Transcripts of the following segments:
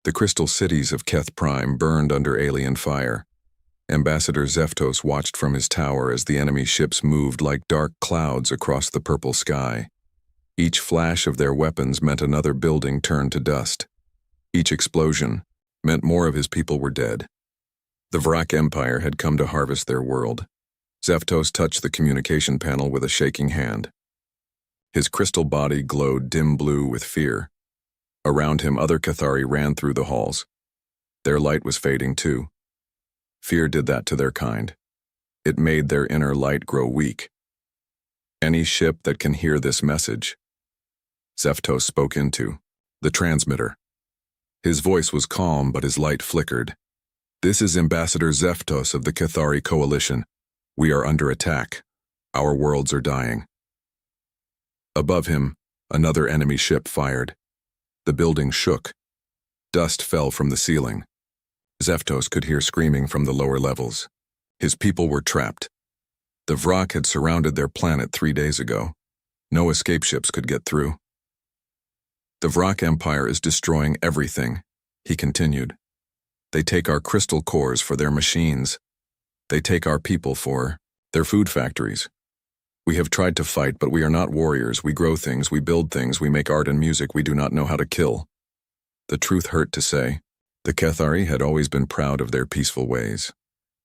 The crystal cities of Keth Prime burned under alien fire. Ambassador Zeftos watched from his tower as the enemy ships moved like dark clouds across the purple sky. Each flash of their weapons meant another building turned to dust. Each explosion meant more of his people were dead. The Vrak Empire had come to harvest their world. Zeftos touched the communication panel with a shaking hand. His crystal body glowed dim blue with fear. Around him, other Cathari ran through the halls. Their light was fading too. Fear did that to their kind. It made their inner light grow weak. Any ship that can hear this message, Zeftos spoke into the transmitter. His voice was calm, but his light flickered. This is Ambassador Zeftos of the Cathari Coalition. We are under attack. Our worlds are dying. Above him, another enemy ship fired. The building shook. Dust fell from the ceiling. Zeftos could hear screaming from the lower levels. His people were trapped. The Vrak had surrounded their planet 3 days ago. No escape ships could get through. The Vrak Empire is destroying everything, he continued. They take our crystal cores for their machines. They take our people for their food factories. We have tried to fight, but we are not warriors. We grow things, we build things, we make art and music. We do not know how to kill. The truth hurt to say. The Cathari had always been proud of their peaceful ways.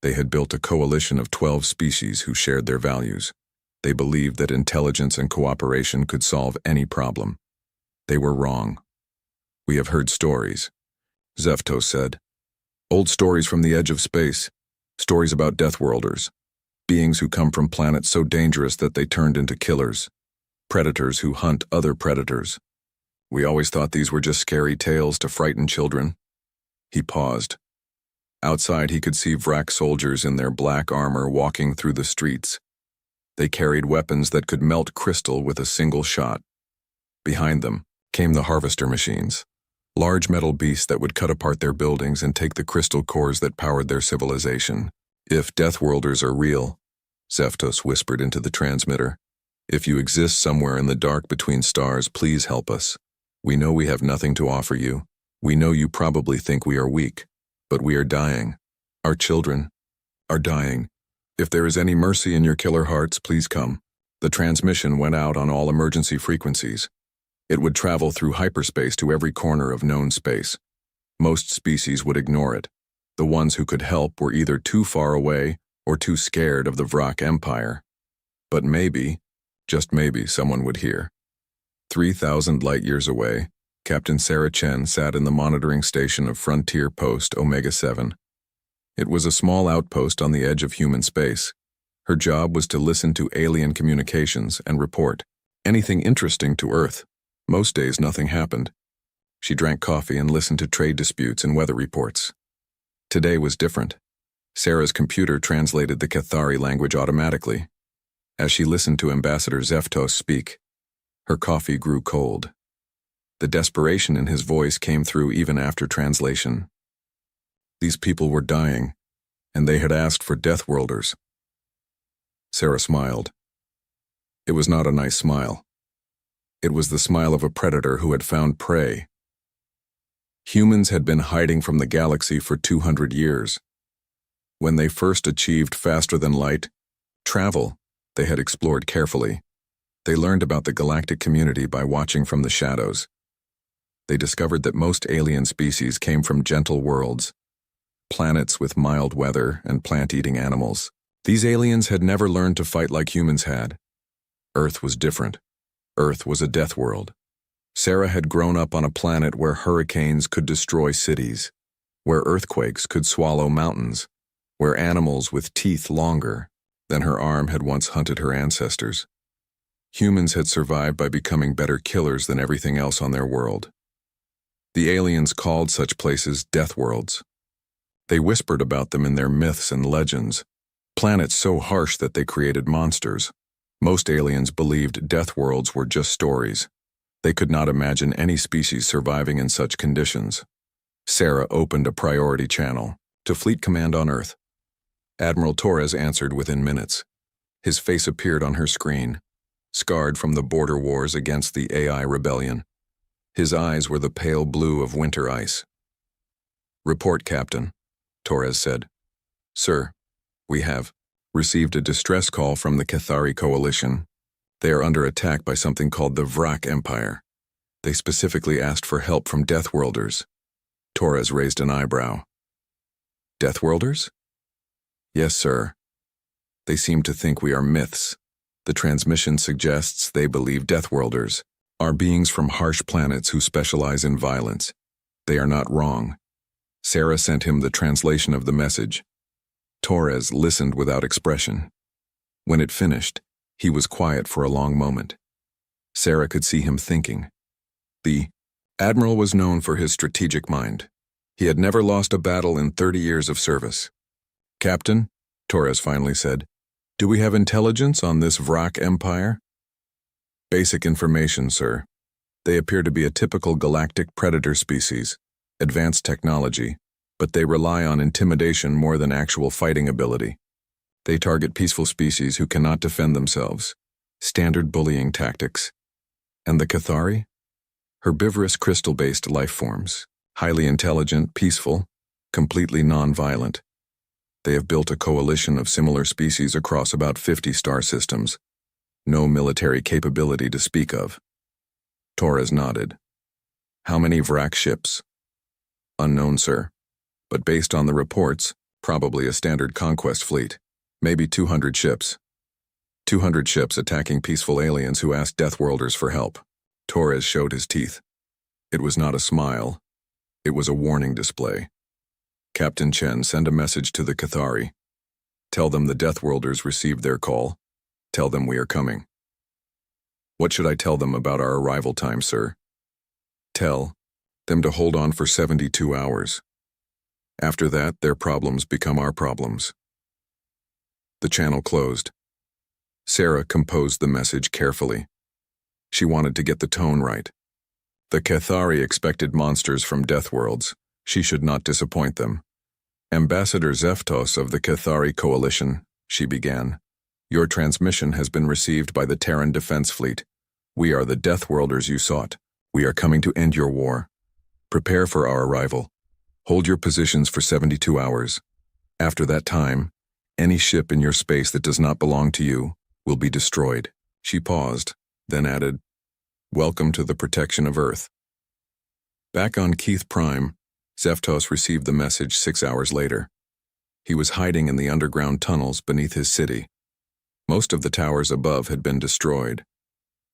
They had built a coalition of 12 species who shared their values. They believed that intelligence and cooperation could solve any problem. They were wrong. We have heard stories, Zeftos said. Old stories from the edge of space. Stories about Deathworlders. Beings who come from planets so dangerous that they turned into killers. Predators who hunt other predators. We always thought these were just scary tales to frighten children. He paused. Outside he could see Vrak soldiers in their black armor walking through the streets. They carried weapons that could melt crystal with a single shot. Behind them came the harvester machines, large metal beasts that would cut apart their buildings and take the crystal cores that powered their civilization. If Deathworlders are real, Zeftos whispered into the transmitter, if you exist somewhere in the dark between stars, please help us. We know we have nothing to offer you. We know you probably think we are weak, but we are dying. Our children are dying. If there is any mercy in your killer hearts, please come. The transmission went out on all emergency frequencies. It would travel through hyperspace to every corner of known space. Most species would ignore it. The ones who could help were either too far away or too scared of the Vrak Empire. But maybe, just maybe, someone would hear. 3,000 light-years away, Captain Sarah Chen sat in the monitoring station of Frontier Post Omega-7. It was a small outpost on the edge of human space. Her job was to listen to alien communications and report anything interesting to Earth. Most days nothing happened. She drank coffee and listened to trade disputes and weather reports. Today was different. Sarah's computer translated the Cathari language automatically. As she listened to Ambassador Zeftos speak, her coffee grew cold. The desperation in his voice came through even after translation. These people were dying, and they had asked for Deathworlders. Sarah smiled. It was not a nice smile. It was the smile of a predator who had found prey. Humans had been hiding from the galaxy for 200 years. When they first achieved faster-than-light travel, they had explored carefully. They learned about the galactic community by watching from the shadows. They discovered that most alien species came from gentle worlds, planets with mild weather and plant-eating animals. These aliens had never learned to fight like humans had. Earth was different. Earth was a death world. Sarah had grown up on a planet where hurricanes could destroy cities, where earthquakes could swallow mountains, where animals with teeth longer than her arm had once hunted her ancestors. Humans had survived by becoming better killers than everything else on their world. The aliens called such places death worlds. They whispered about them in their myths and legends, planets so harsh that they created monsters. Most aliens believed death worlds were just stories. They could not imagine any species surviving in such conditions. Sarah opened a priority channel to Fleet Command on Earth. Admiral Torres answered within minutes. His face appeared on her screen, scarred from the border wars against the AI rebellion. His eyes were the pale blue of winter ice. Report, Captain, Torres said. Sir, we have received a distress call from the Cathari Coalition. They are under attack by something called the Vrak Empire. They specifically asked for help from Deathworlders. Torres raised an eyebrow. Deathworlders? Yes, sir. They seem to think we are myths. The transmission suggests they believe Deathworlders are beings from harsh planets who specialize in violence. They are not wrong. Sarah sent him the translation of the message. Torres listened without expression. When it finished, he was quiet for a long moment. Sarah could see him thinking. The Admiral was known for his strategic mind. He had never lost a battle in 30 years of service. Captain, Torres finally said, do we have intelligence on this Vrak Empire? Basic information, sir. They appear to be a typical galactic predator species, advanced technology, but they rely on intimidation more than actual fighting ability. They target peaceful species who cannot defend themselves. Standard bullying tactics. And the Cathari? Herbivorous crystal-based life forms, highly intelligent, peaceful, completely non-violent. They have built a coalition of similar species across about 50 star systems. No military capability to speak of. Torres nodded. How many Vrak ships? Unknown, sir. But based on the reports, probably a standard conquest fleet. Maybe 200 ships. 200 ships attacking peaceful aliens who asked Deathworlders for help. Torres showed his teeth. It was not a smile. It was a warning display. Captain Chen, send a message to the Cathari. Tell them the Deathworlders received their call. Tell them we are coming. What should I tell them about our arrival time, sir? Tell them to hold on for 72 hours. After that, their problems become our problems. The channel closed. Sarah composed the message carefully. She wanted to get the tone right. The Cathari expected monsters from Deathworlds. She should not disappoint them. Ambassador Zeftos of the Cathari Coalition, she began. Your transmission has been received by the Terran Defense Fleet. We are the Deathworlders you sought. We are coming to end your war. Prepare for our arrival. Hold your positions for 72 hours. After that time, any ship in your space that does not belong to you will be destroyed. She paused, then added, Welcome to the protection of Earth. Back on Keith Prime, Zeftos received the message 6 hours later. He was hiding in the underground tunnels beneath his city. Most of the towers above had been destroyed.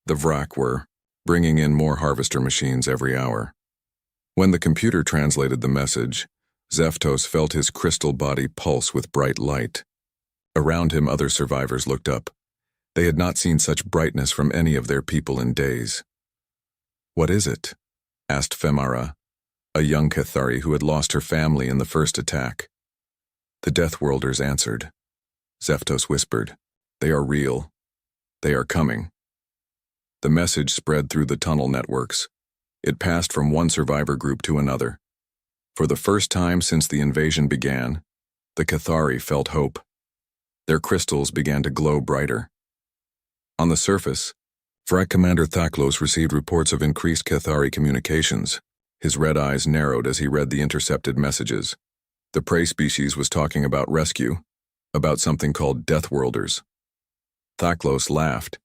The Vrak were bringing in more harvester machines every hour. When the computer translated the message, Zeftos felt his crystal body pulse with bright light. Around him, other survivors looked up. They had not seen such brightness from any of their people in days. What is it? Asked Femara, a young Cathari who had lost her family in the first attack. The Deathworlders answered. Zeftos whispered, They are real. They are coming. The message spread through the tunnel networks. It passed from one survivor group to another. For the first time since the invasion began, the Cathari felt hope. Their crystals began to glow brighter. On the surface, Vrak Commander Thaklos received reports of increased Cathari communications. His red eyes narrowed as he read the intercepted messages. The prey species was talking about rescue, about something called Deathworlders. Thaklos laughed.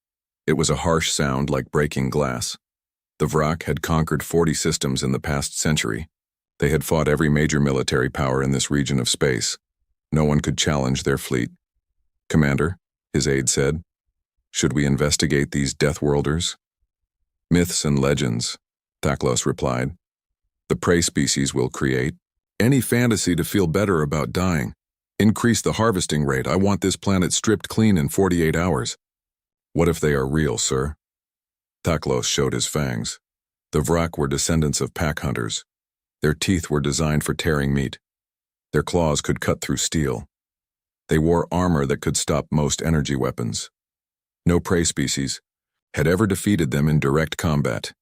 It was a harsh sound like breaking glass. The Vrak had conquered 40 systems in the past century. They had fought every major military power in this region of space. No one could challenge their fleet. Commander, his aide said, should we investigate these Deathworlders? Myths and legends, Thaklos replied. The prey species will create any fantasy to feel better about dying. Increase the harvesting rate. I want this planet stripped clean in 48 hours. What if they are real, sir? Thaklos showed his fangs. The Vrak were descendants of pack hunters. Their teeth were designed for tearing meat. Their claws could cut through steel. They wore armor that could stop most energy weapons. No prey species had ever defeated them in direct combat.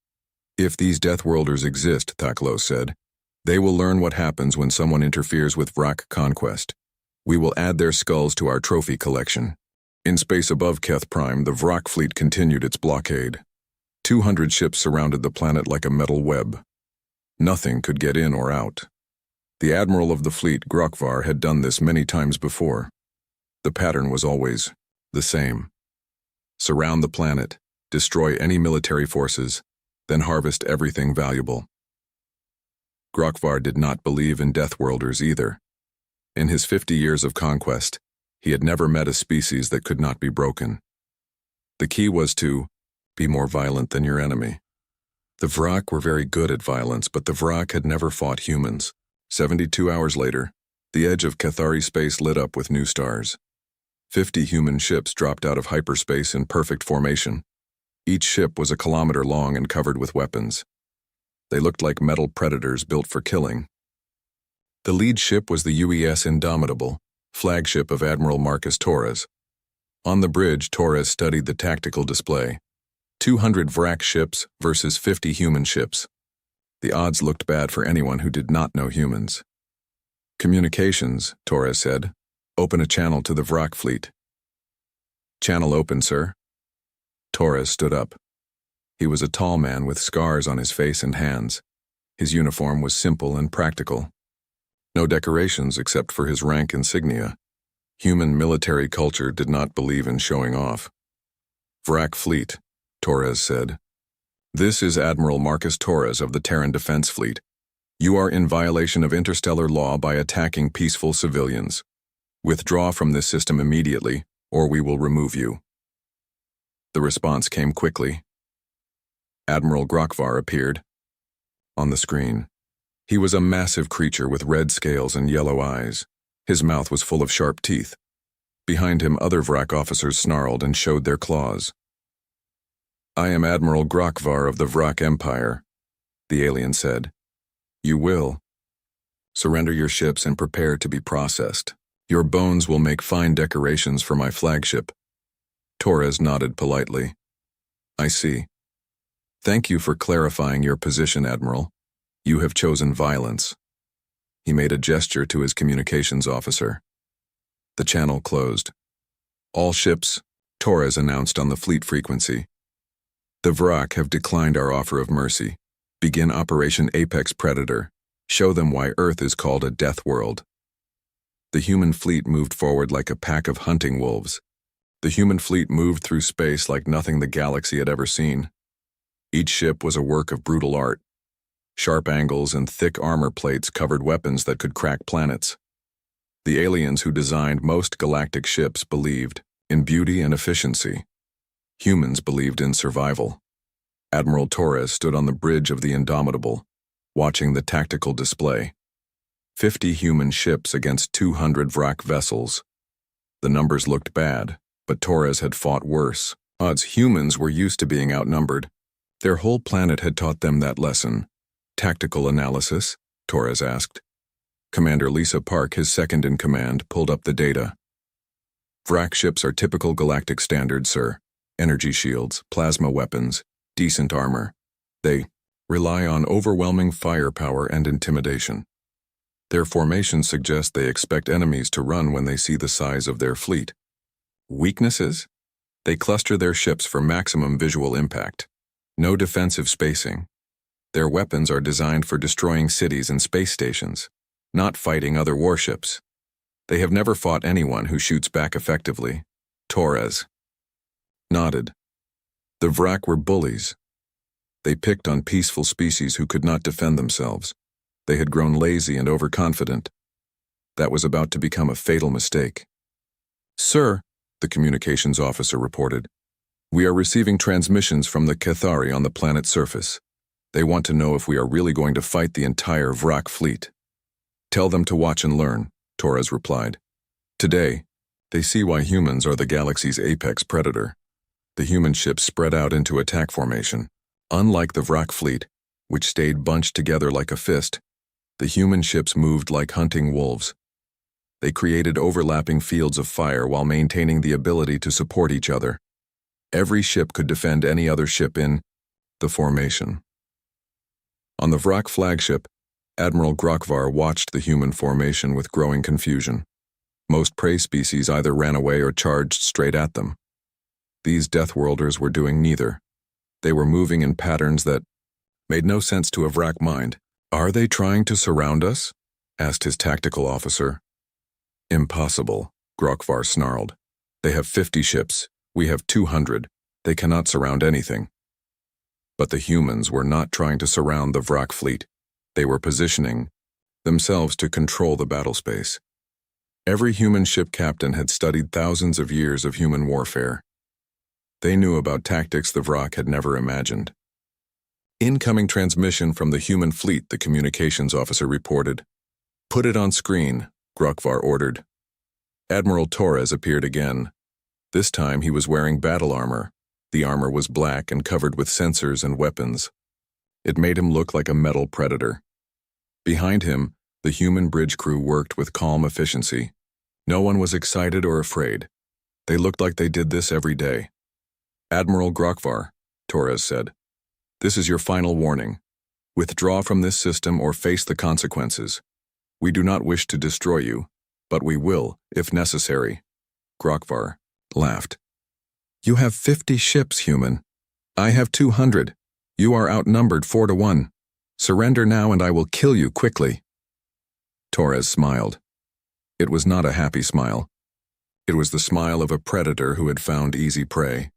If these Deathworlders exist, Thaklos said, they will learn what happens when someone interferes with Vrak conquest. We will add their skulls to our trophy collection. In space above Keth Prime, the Vrak fleet continued its blockade. 200 ships surrounded the planet like a metal web. Nothing could get in or out. The admiral of the fleet, Grokvar, had done this many times before. The pattern was always the same. Surround the planet, destroy any military forces, then harvest everything valuable. Grokvar did not believe in Deathworlders either. In his 50 years of conquest, he had never met a species that could not be broken. The key was to be more violent than your enemy. The Vrak were very good at violence, but the Vrak had never fought humans. 72 hours later, the edge of Cathari space lit up with new stars. 50 human ships dropped out of hyperspace in perfect formation. Each ship was a kilometer long and covered with weapons. They looked like metal predators built for killing. The lead ship was the UES Indomitable, flagship of Admiral Marcus Torres. On the bridge, Torres studied the tactical display. 200 Vrak ships versus 50 human ships. The odds looked bad for anyone who did not know humans. Communications, Torres said. Open a channel to the Vrak fleet. Channel open, sir. Torres stood up. He was a tall man with scars on his face and hands. His uniform was simple and practical. No decorations except for his rank insignia. Human military culture did not believe in showing off. Vrak fleet, Torres said. This is Admiral Marcus Torres of the Terran Defense Fleet. You are in violation of interstellar law by attacking peaceful civilians. Withdraw from this system immediately, or we will remove you. The response came quickly. Admiral Grokvar appeared. On the screen, he was a massive creature with red scales and yellow eyes. His mouth was full of sharp teeth. Behind him, other Vrak officers snarled and showed their claws. I am Admiral Grokvar of the Vrak Empire, the alien said. You will. Surrender your ships and prepare to be processed. Your bones will make fine decorations for my flagship. Torres nodded politely. I see. Thank you for clarifying your position, Admiral. You have chosen violence. He made a gesture to his communications officer. The channel closed. All ships, Torres announced on the fleet frequency. The Vrak have declined our offer of mercy. Begin Operation Apex Predator. Show them why Earth is called a death world. The human fleet moved forward like a pack of hunting wolves. The human fleet moved through space like nothing the galaxy had ever seen. Each ship was a work of brutal art. Sharp angles and thick armor plates covered weapons that could crack planets. The aliens who designed most galactic ships believed in beauty and efficiency. Humans believed in survival. Admiral Torres stood on the bridge of the Indomitable, watching the tactical display. 50 human ships against 200 Vrak vessels. The numbers looked bad, but Torres had fought worse. Odds humans were used to being outnumbered. Their whole planet had taught them that lesson. Tactical analysis? Torres asked. Commander Lisa Park, his second-in-command, pulled up the data. Vrak ships are typical galactic standards, sir. Energy shields, plasma weapons, decent armor. They rely on overwhelming firepower and intimidation. Their formations suggest they expect enemies to run when they see the size of their fleet. Weaknesses? They cluster their ships for maximum visual impact. No defensive spacing. Their weapons are designed for destroying cities and space stations, not fighting other warships. They have never fought anyone who shoots back effectively. Torres nodded. The Vrak were bullies. They picked on peaceful species who could not defend themselves. They had grown lazy and overconfident. That was about to become a fatal mistake. Sir, the communications officer reported, we are receiving transmissions from the Cathari on the planet's surface. They want to know if we are really going to fight the entire Vrak fleet. Tell them to watch and learn, Torres replied. Today, they see why humans are the galaxy's apex predator. The human ships spread out into attack formation. Unlike the Vrak fleet, which stayed bunched together like a fist, the human ships moved like hunting wolves. They created overlapping fields of fire while maintaining the ability to support each other. Every ship could defend any other ship in the formation. On the Vrak flagship, Admiral Grokvar watched the human formation with growing confusion. Most prey species either ran away or charged straight at them. These Deathworlders were doing neither. They were moving in patterns that made no sense to a Vrak mind. Are they trying to surround us? asked his tactical officer. Impossible, Grokvar snarled. They have 50 ships. We have 200. They cannot surround anything. But the humans were not trying to surround the Vrak fleet. They were positioning themselves to control the battle space. Every human ship captain had studied thousands of years of human warfare. They knew about tactics the Vrak had never imagined. Incoming transmission from the human fleet, the communications officer reported. Put it on screen, Grokvar ordered. Admiral Torres appeared again. This time he was wearing battle armor. The armor was black and covered with sensors and weapons. It made him look like a metal predator. Behind him, the human bridge crew worked with calm efficiency. No one was excited or afraid. They looked like they did this every day. Admiral Grokvar, Torres said, this is your final warning. Withdraw from this system or face the consequences. We do not wish to destroy you, but we will, if necessary. Grokvar laughed. You have 50 ships, human. I have 200. You are outnumbered 4-1. Surrender now and I will kill you quickly. Torres smiled. It was not a happy smile. It was the smile of a predator who had found easy prey.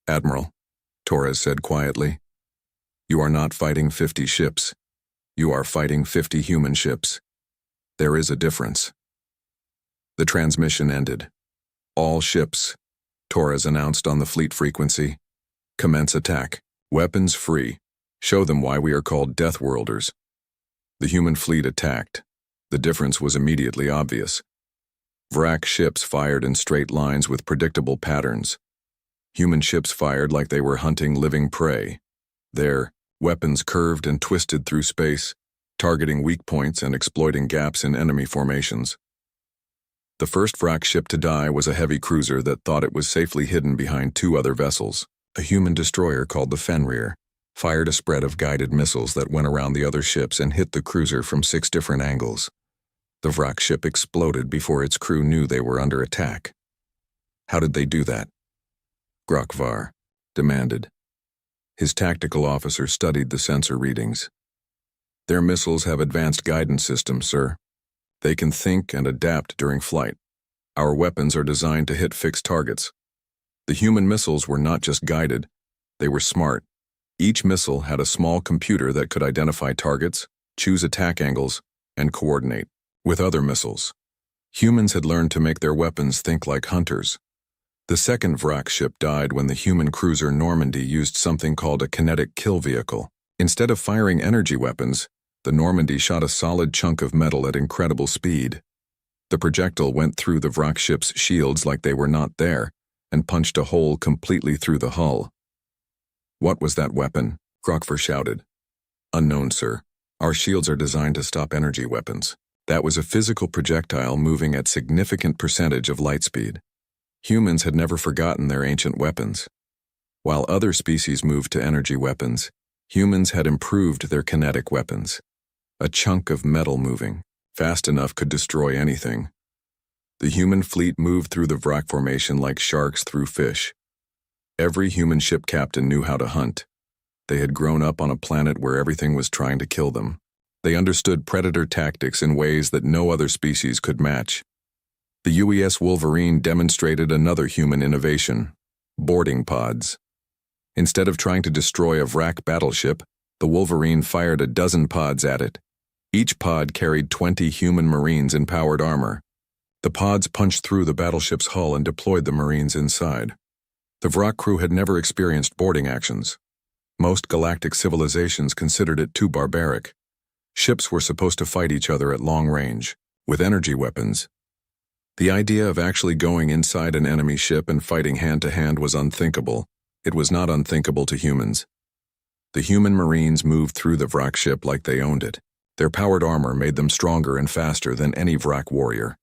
Admiral, Torres said quietly, you are not fighting 50 ships. You are fighting 50 human ships. There is a difference. The transmission ended. All ships, Torres announced on the fleet frequency. Commence attack. Weapons free. Show them why we are called Death Worlders. The human fleet attacked. The difference was immediately obvious. Vrak ships fired in straight lines with predictable patterns. Human ships fired like they were hunting living prey. Their weapons curved and twisted through space, targeting weak points and exploiting gaps in enemy formations. The first Vrak ship to die was a heavy cruiser that thought it was safely hidden behind two other vessels. A human destroyer called the Fenrir fired a spread of guided missiles that went around the other ships and hit the cruiser from 6 different angles. The Vrak ship exploded before its crew knew they were under attack. How did they do that? Grokvar demanded. His tactical officer studied the sensor readings. Their missiles have advanced guidance systems, sir. They can think and adapt during flight. Our weapons are designed to hit fixed targets. The human missiles were not just guided, they were smart. Each missile had a small computer that could identify targets, choose attack angles, and coordinate with other missiles. Humans had learned to make their weapons think like hunters. The second Vrak ship died when the human cruiser Normandy used something called a kinetic kill vehicle. Instead of firing energy weapons, the Normandy shot a solid chunk of metal at incredible speed. The projectile went through the Vrak ship's shields like they were not there, and punched a hole completely through the hull. What was that weapon? Grokvar shouted. Unknown, sir. Our shields are designed to stop energy weapons. That was a physical projectile moving at significant percentage of light speed. Humans had never forgotten their ancient weapons. While other species moved to energy weapons, humans had improved their kinetic weapons. A chunk of metal moving, fast enough could destroy anything. The human fleet moved through the Vrak formation like sharks through fish. Every human ship captain knew how to hunt. They had grown up on a planet where everything was trying to kill them. They understood predator tactics in ways that no other species could match. The UES Wolverine demonstrated another human innovation: boarding pods. Instead of trying to destroy a Vrak battleship, the Wolverine fired a dozen pods at it. Each pod carried 20 human Marines in powered armor. The pods punched through the battleship's hull and deployed the Marines inside. The Vrak crew had never experienced boarding actions. Most galactic civilizations considered it too barbaric. Ships were supposed to fight each other at long range, with energy weapons. The idea of actually going inside an enemy ship and fighting hand-to-hand was unthinkable. It was not unthinkable to humans. The human Marines moved through the Vrak ship like they owned it. Their powered armor made them stronger and faster than any Vrak warrior.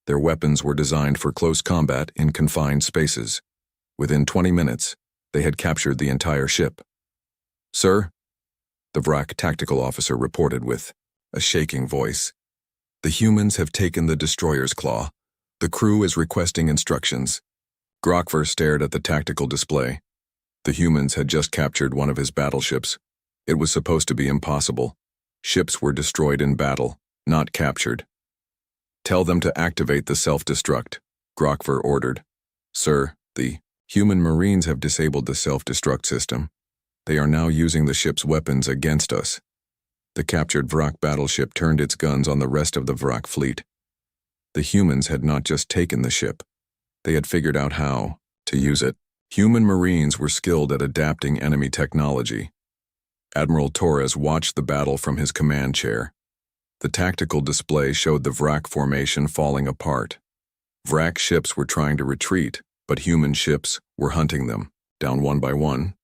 Their weapons were designed for close combat in confined spaces. Within 20 minutes, they had captured the entire ship. Sir, the Vrak tactical officer reported with a shaking voice. The humans have taken the destroyer's claw. The crew is requesting instructions. Grokvar stared at the tactical display. The humans had just captured one of his battleships. It was supposed to be impossible. Ships were destroyed in battle, not captured. Tell them to activate the self-destruct, Grokvar ordered. Sir, the human Marines have disabled the self-destruct system. They are now using the ship's weapons against us. The captured Vrak battleship turned its guns on the rest of the Vrak fleet. The humans had not just taken the ship. They had figured out how to use it. Human Marines were skilled at adapting enemy technology. Admiral Torres watched the battle from his command chair. The tactical display showed the Vrak formation falling apart. Vrak ships were trying to retreat, but human ships were hunting them, down one by one.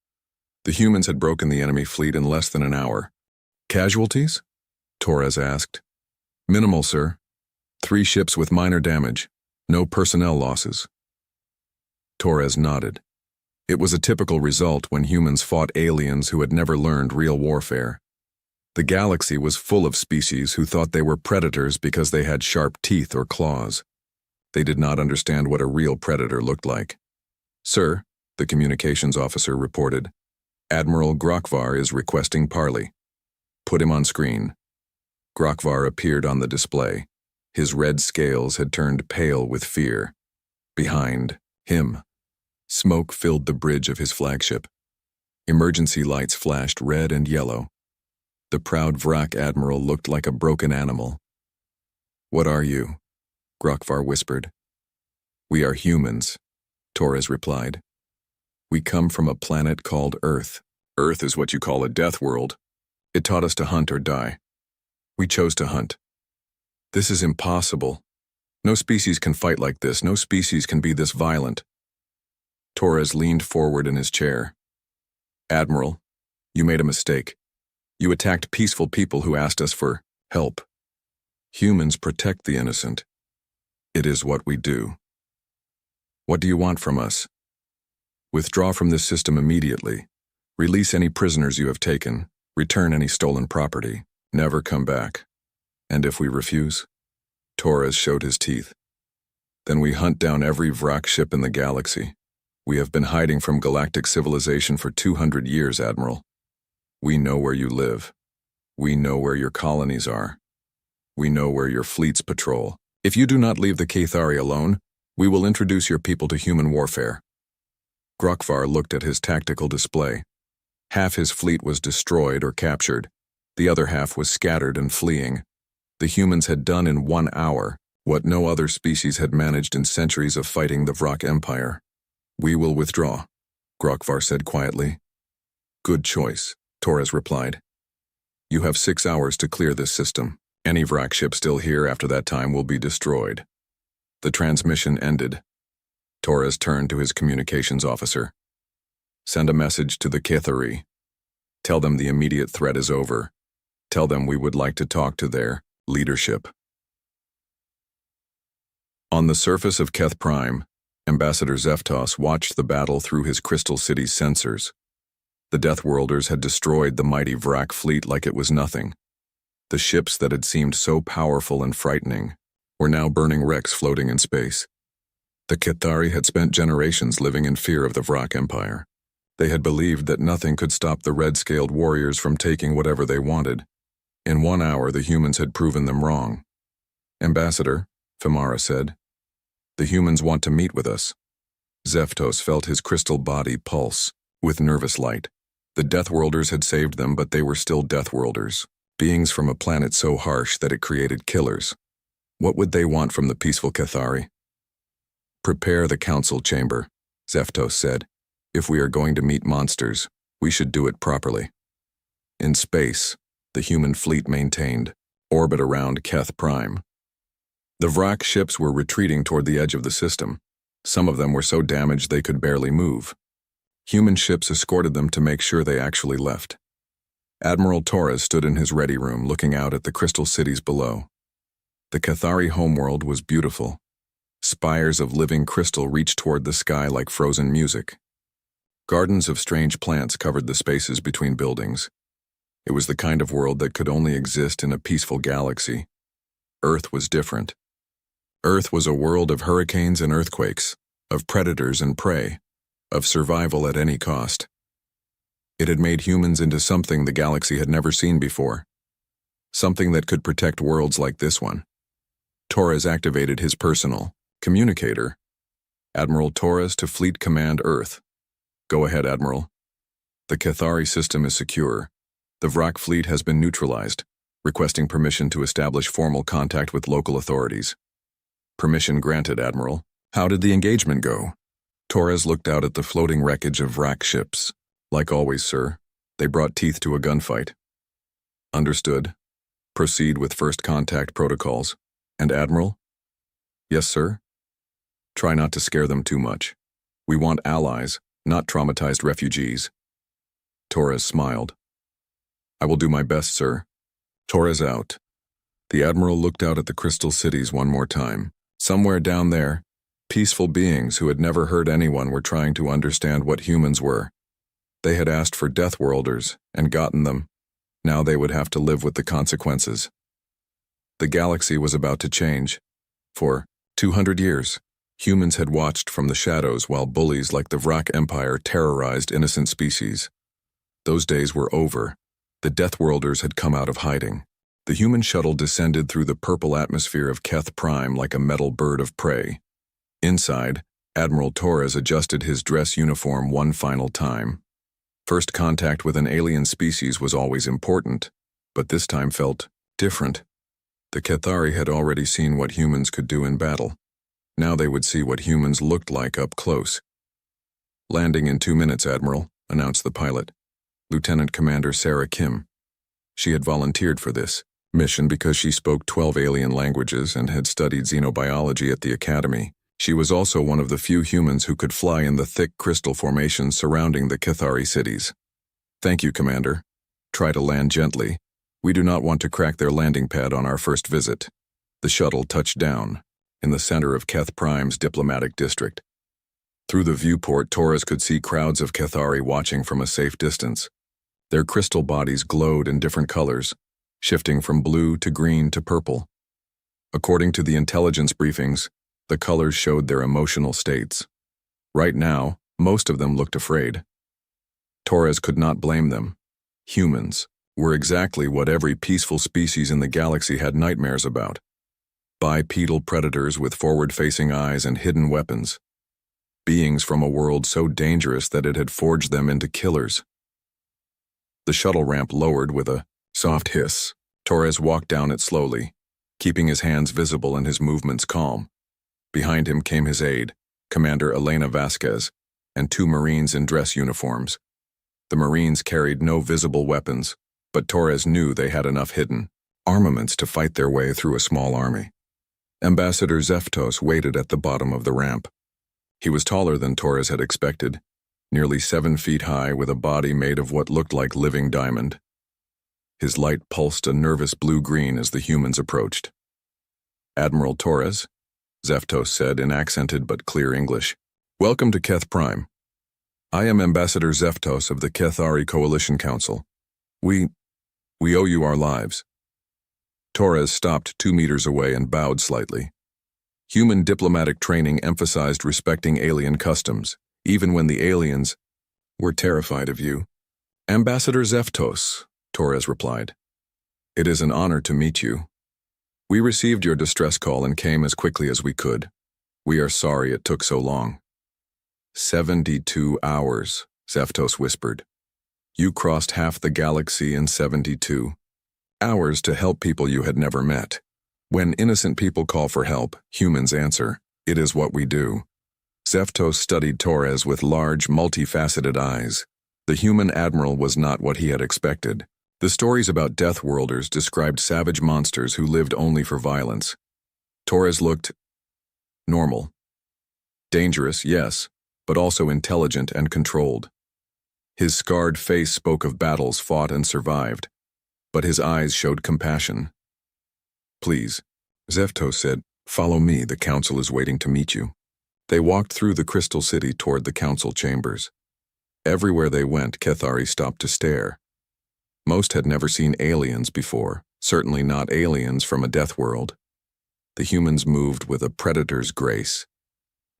The humans had broken the enemy fleet in less than an hour. Casualties? Torres asked. Minimal, sir. 3 ships with minor damage. No personnel losses. Torres nodded. It was a typical result when humans fought aliens who had never learned real warfare. The galaxy was full of species who thought they were predators because they had sharp teeth or claws. They did not understand what a real predator looked like. Sir, the communications officer reported, Admiral Grokvar is requesting parley. Put him on screen. Grokvar appeared on the display. His red scales had turned pale with fear. Behind him, smoke filled the bridge of his flagship. Emergency lights flashed red and yellow. The proud Vrak admiral looked like a broken animal. What are you? Grokvar whispered. We are humans, Torres replied. We come from a planet called Earth. Earth is what you call a death world. It taught us to hunt or die. We chose to hunt. This is impossible. No species can fight like this. No species can be this violent. Torres leaned forward in his chair. Admiral, you made a mistake. You attacked peaceful people who asked us for help. Humans protect the innocent. It is what we do. What do you want from us? Withdraw from this system immediately. Release any prisoners you have taken. Return any stolen property. Never come back. And if we refuse? Torres showed his teeth. Then we hunt down every Vrak ship in the galaxy. We have been hiding from galactic civilization for 200 years, Admiral. We know where you live. We know where your colonies are. We know where your fleets patrol. If you do not leave the Cathari alone, we will introduce your people to human warfare. Grokvar looked at his tactical display. Half his fleet was destroyed or captured. The other half was scattered and fleeing. The humans had done in 1 hour what no other species had managed in centuries of fighting the Vrak Empire. We will withdraw, Grokvar said quietly. Good choice, Torres replied. You have 6 hours to clear this system. Any Vrak ship still here after that time will be destroyed. The transmission ended. Torres turned to his communications officer. Send a message to the Cathari. Tell them the immediate threat is over. Tell them we would like to talk to their leadership. On the surface of Keth Prime, Ambassador Zeftos watched the battle through his Crystal City's sensors. The Deathworlders had destroyed the mighty Vrak fleet like it was nothing. The ships that had seemed so powerful and frightening were now burning wrecks floating in space. The Cathari had spent generations living in fear of the Vrak Empire. They had believed that nothing could stop the red-scaled warriors from taking whatever they wanted. In 1 hour, the humans had proven them wrong. Ambassador, Femara said, the humans want to meet with us. Zeftos felt his crystal body pulse with nervous light. The Deathworlders had saved them, but they were still Deathworlders, beings from a planet so harsh that it created killers. What would they want from the peaceful Cathari? Prepare the council chamber, Zeftos said. If we are going to meet monsters, we should do it properly. In space, the human fleet maintained orbit around Keth Prime. The Vrak ships were retreating toward the edge of the system. Some of them were so damaged they could barely move. Human ships escorted them to make sure they actually left. Admiral Torres stood in his ready room looking out at the crystal cities below. The Cathari homeworld was beautiful. Spires of living crystal reached toward the sky like frozen music. Gardens of strange plants covered the spaces between buildings. It was the kind of world that could only exist in a peaceful galaxy. Earth was different. Earth was a world of hurricanes and earthquakes, of predators and prey, of survival at any cost. It had made humans into something the galaxy had never seen before. something that could protect worlds like this one. Torres activated his personal communicator. Admiral Torres to Fleet Command Earth. Go ahead, Admiral. The Cathari system is secure. The Vrak fleet has been neutralized, requesting permission to establish formal contact with local authorities. Permission granted, Admiral. How did the engagement go? Torres looked out at the floating wreckage of Vrak ships. Like always, sir. They brought teeth to a gunfight. Understood. Proceed with first contact protocols. And Admiral? Yes, sir? Try not to scare them too much. We want allies, not traumatized refugees. Torres smiled. I will do my best, sir. Torres out. The Admiral looked out at the crystal cities one more time. Somewhere down there, peaceful beings who had never hurt anyone were trying to understand what humans were. They had asked for death worlders and gotten them. Now they would have to live with the consequences. The galaxy was about to change. For 200 years, humans had watched from the shadows while bullies like the Vrak Empire terrorized innocent species. Those days were over. The Death Worlders had come out of hiding. The human shuttle descended through the purple atmosphere of Keth Prime like a metal bird of prey. Inside, Admiral Torres adjusted his dress uniform one final time. First contact with an alien species was always important, but this time felt different. The Cathari had already seen what humans could do in battle. Now they would see what humans looked like up close. Landing in 2 minutes, Admiral, announced the pilot, Lieutenant Commander Sarah Kim. She had volunteered for this mission because she spoke 12 alien languages and had studied xenobiology at the Academy. She was also one of the few humans who could fly in the thick crystal formations surrounding the Cathari cities. Thank you, Commander. Try to land gently. We do not want to crack their landing pad on our first visit. The shuttle touched down in the center of Keth Prime's diplomatic district. Through the viewport, Torres could see crowds of Cathari watching from a safe distance. Their crystal bodies glowed in different colors, shifting from blue to green to purple. According to the intelligence briefings, the colors showed their emotional states. Right now, most of them looked afraid. Torres could not blame them. Humans were exactly what every peaceful species in the galaxy had nightmares about. Bipedal predators with forward-facing eyes and hidden weapons. Beings from a world so dangerous that it had forged them into killers. The shuttle ramp lowered with a soft hiss. Torres walked down it slowly, keeping his hands visible and his movements calm. Behind him came his aide, Commander Elena Vasquez, and 2 Marines in dress uniforms. The Marines carried no visible weapons, but Torres knew they had enough hidden armaments to fight their way through a small army. Ambassador Zeftos waited at the bottom of the ramp. He was taller than Torres had expected, nearly 7 feet high with a body made of what looked like living diamond. His light pulsed a nervous blue-green as the humans approached. Admiral Torres, Zeftos said in accented but clear English, welcome to Keth Prime. I am Ambassador Zeftos of the Cathari Coalition Council. We owe you our lives. Torres stopped 2 meters away and bowed slightly. Human diplomatic training emphasized respecting alien customs, even when the aliens were terrified of you. Ambassador Zeftos, Torres replied. It is an honor to meet you. We received your distress call and came as quickly as we could. We are sorry it took so long. 72 hours, Zeftos whispered. You crossed half the galaxy in 72 hours to help people you had never met. When innocent people call for help, humans answer. It is what we do. Zeftos studied Torres with large, multifaceted eyes. The human admiral was not what he had expected. The stories about Death Worlders described savage monsters who lived only for violence. Torres looked normal. Dangerous, yes, but also intelligent and controlled. His scarred face spoke of battles fought and survived, but his eyes showed compassion. Please, Zeftos said, follow me, the council is waiting to meet you. They walked through the crystal city toward the council chambers. Everywhere they went, Cathari stopped to stare. Most had never seen aliens before, certainly not aliens from a death world. The humans moved with a predator's grace.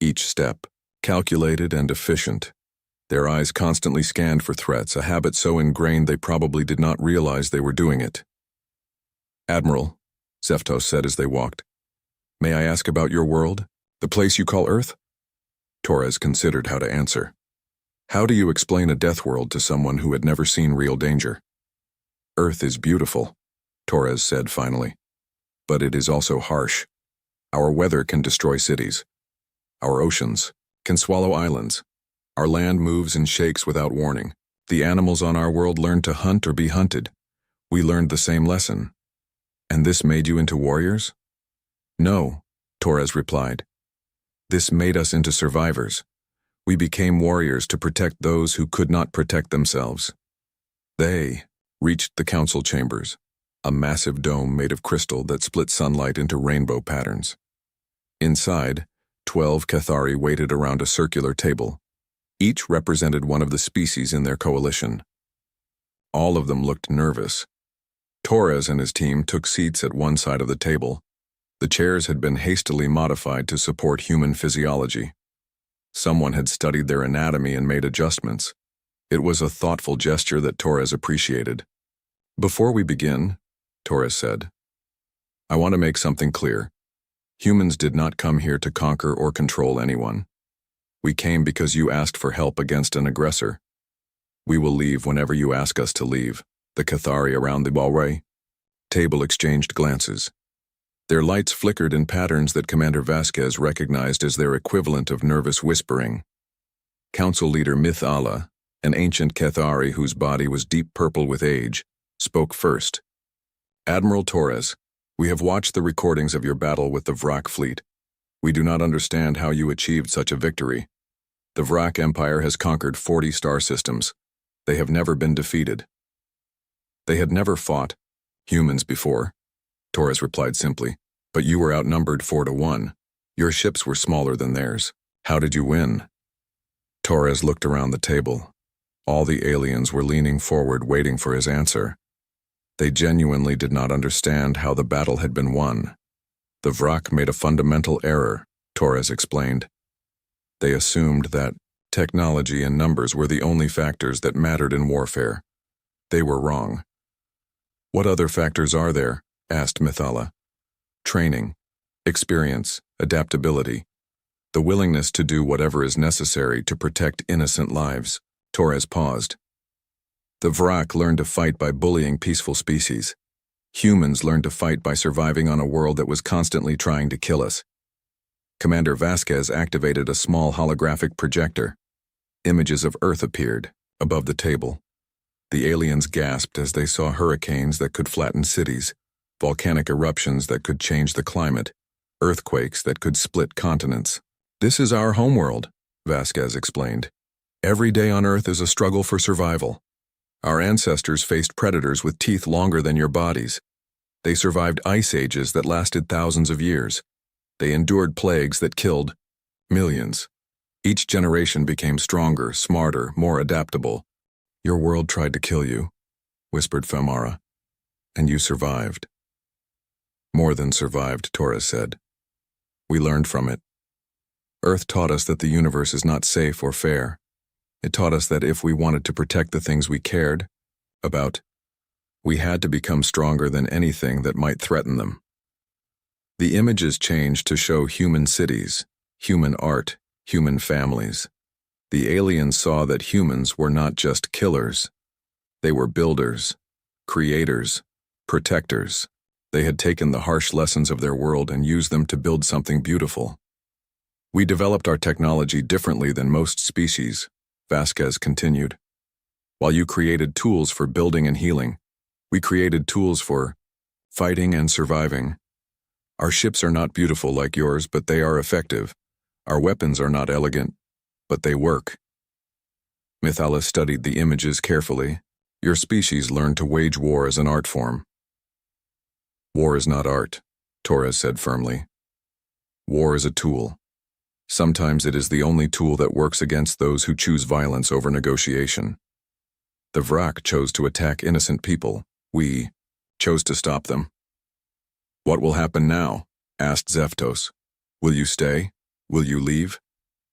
Each step, calculated and efficient. Their eyes constantly scanned for threats, a habit so ingrained they probably did not realize they were doing it. Admiral, Zeftos said as they walked. May I ask about your world? The place you call Earth? Torres considered how to answer. How do you explain a death world to someone who had never seen real danger? Earth is beautiful, Torres said finally. But it is also harsh. Our weather can destroy cities. Our oceans can swallow islands. Our land moves and shakes without warning. The animals on our world learn to hunt or be hunted. We learned the same lesson. And this made you into warriors? No, Torres replied. This made us into survivors. We became warriors to protect those who could not protect themselves. They reached the council chambers, a massive dome made of crystal that split sunlight into rainbow patterns. Inside, 12 Cathari waited around a circular table. Each represented one of the species in their coalition. All of them looked nervous. Torres and his team took seats at one side of the table. The chairs had been hastily modified to support human physiology. Someone had studied their anatomy and made adjustments. It was a thoughtful gesture that Torres appreciated. Before we begin, Torres said, I want to make something clear. Humans did not come here to conquer or control anyone. We came because you asked for help against an aggressor. We will leave whenever you ask us to leave. The Cathari around the hallway table exchanged glances. Their lights flickered in patterns that Commander Vasquez recognized as their equivalent of nervous whispering. Council leader Myth-Allah, an ancient Cathari whose body was deep purple with age, spoke first. Admiral Torres, we have watched the recordings of your battle with the Vrak fleet. We do not understand how you achieved such a victory. The Vrak Empire has conquered 40 star systems. They have never been defeated. They had never fought humans before, Torres replied simply, but you were outnumbered 4-1. Your ships were smaller than theirs. How did you win? Torres looked around the table. All the aliens were leaning forward waiting for his answer. They genuinely did not understand how the battle had been won. The Vrak made a fundamental error, Torres explained. They assumed that technology and numbers were the only factors that mattered in warfare. They were wrong. What other factors are there? Asked Myth-Allah. Training, experience, adaptability, the willingness to do whatever is necessary to protect innocent lives. Torres paused. The Vrak learned to fight by bullying peaceful species. Humans learned to fight by surviving on a world that was constantly trying to kill us. Commander Vasquez activated a small holographic projector. Images of Earth appeared above the table. The aliens gasped as they saw hurricanes that could flatten cities, volcanic eruptions that could change the climate, earthquakes that could split continents. This is our homeworld, Vasquez explained. Every day on Earth is a struggle for survival. Our ancestors faced predators with teeth longer than your bodies. They survived ice ages that lasted thousands of years. They endured plagues that killed millions. Each generation became stronger, smarter, more adaptable. Your world tried to kill you, whispered Famara, and you survived. More than survived, Torres said. We learned from it. Earth taught us that the universe is not safe or fair. It taught us that if we wanted to protect the things we cared about, we had to become stronger than anything that might threaten them. The images changed to show human cities, human art, human families. The aliens saw that humans were not just killers. They were builders, creators, protectors. They had taken the harsh lessons of their world and used them to build something beautiful. We developed our technology differently than most species, Vasquez continued. While you created tools for building and healing, we created tools for fighting and surviving. Our ships are not beautiful like yours, but they are effective. Our weapons are not elegant, but they work. Myth-Allah studied the images carefully. Your species learned to wage war as an art form. War is not art, Torres said firmly. War is a tool. Sometimes it is the only tool that works against those who choose violence over negotiation. The Vrak chose to attack innocent people. We chose to stop them. What will happen now? Asked Zeftos. Will you stay? Will you leave?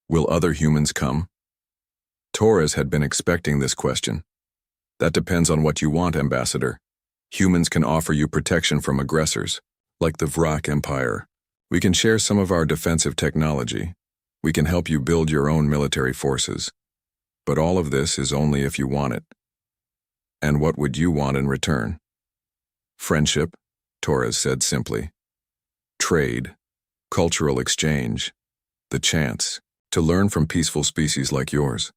Will other humans come? Torres had been expecting this question. That depends on what you want, Ambassador. Humans can offer you protection from aggressors, like the Vrak Empire. We can share some of our defensive technology. We can help you build your own military forces. But all of this is only if you want it. And what would you want in return? Friendship, Torres said simply. Trade, cultural exchange, the chance to learn from peaceful species like yours.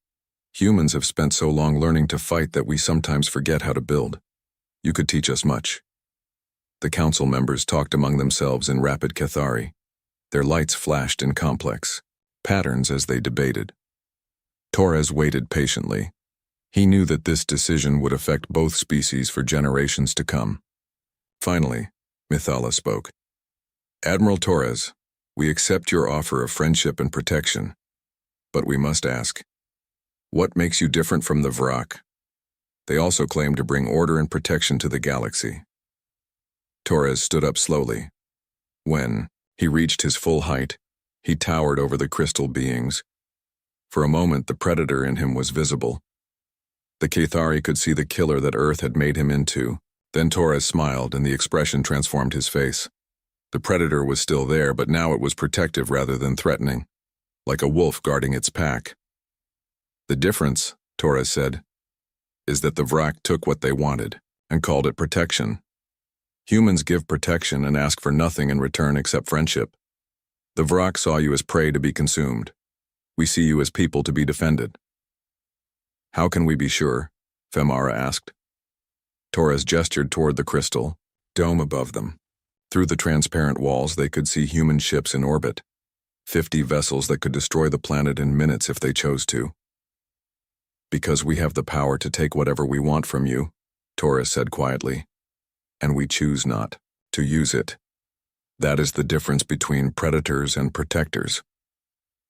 Humans have spent so long learning to fight that we sometimes forget how to build. You could teach us much. The council members talked among themselves in rapid Cathari. Their lights flashed in complex patterns as they debated. Torres waited patiently. He knew that this decision would affect both species for generations to come. Finally, Mithala spoke. Admiral Torres, we accept your offer of friendship and protection, but we must ask, what makes you different from the Vrak? They also claim to bring order and protection to the galaxy. Torres stood up slowly. When he reached his full height, he towered over the crystal beings. For a moment, the predator in him was visible. The Cathari could see the killer that Earth had made him into. Then Torres smiled, and the expression transformed his face. The predator was still there, but now it was protective rather than threatening, like a wolf guarding its pack. The difference, Torres said, is that the Vrak took what they wanted and called it protection. Humans give protection and ask for nothing in return except friendship. The Vrak saw you as prey to be consumed. We see you as people to be defended. How can we be sure? Femara asked. Torres gestured toward the crystal dome above them. Through the transparent walls, they could see human ships in orbit, 50 vessels that could destroy the planet in minutes if they chose to. Because we have the power to take whatever we want from you, Torres said quietly, and we choose not to use it. That is the difference between predators and protectors.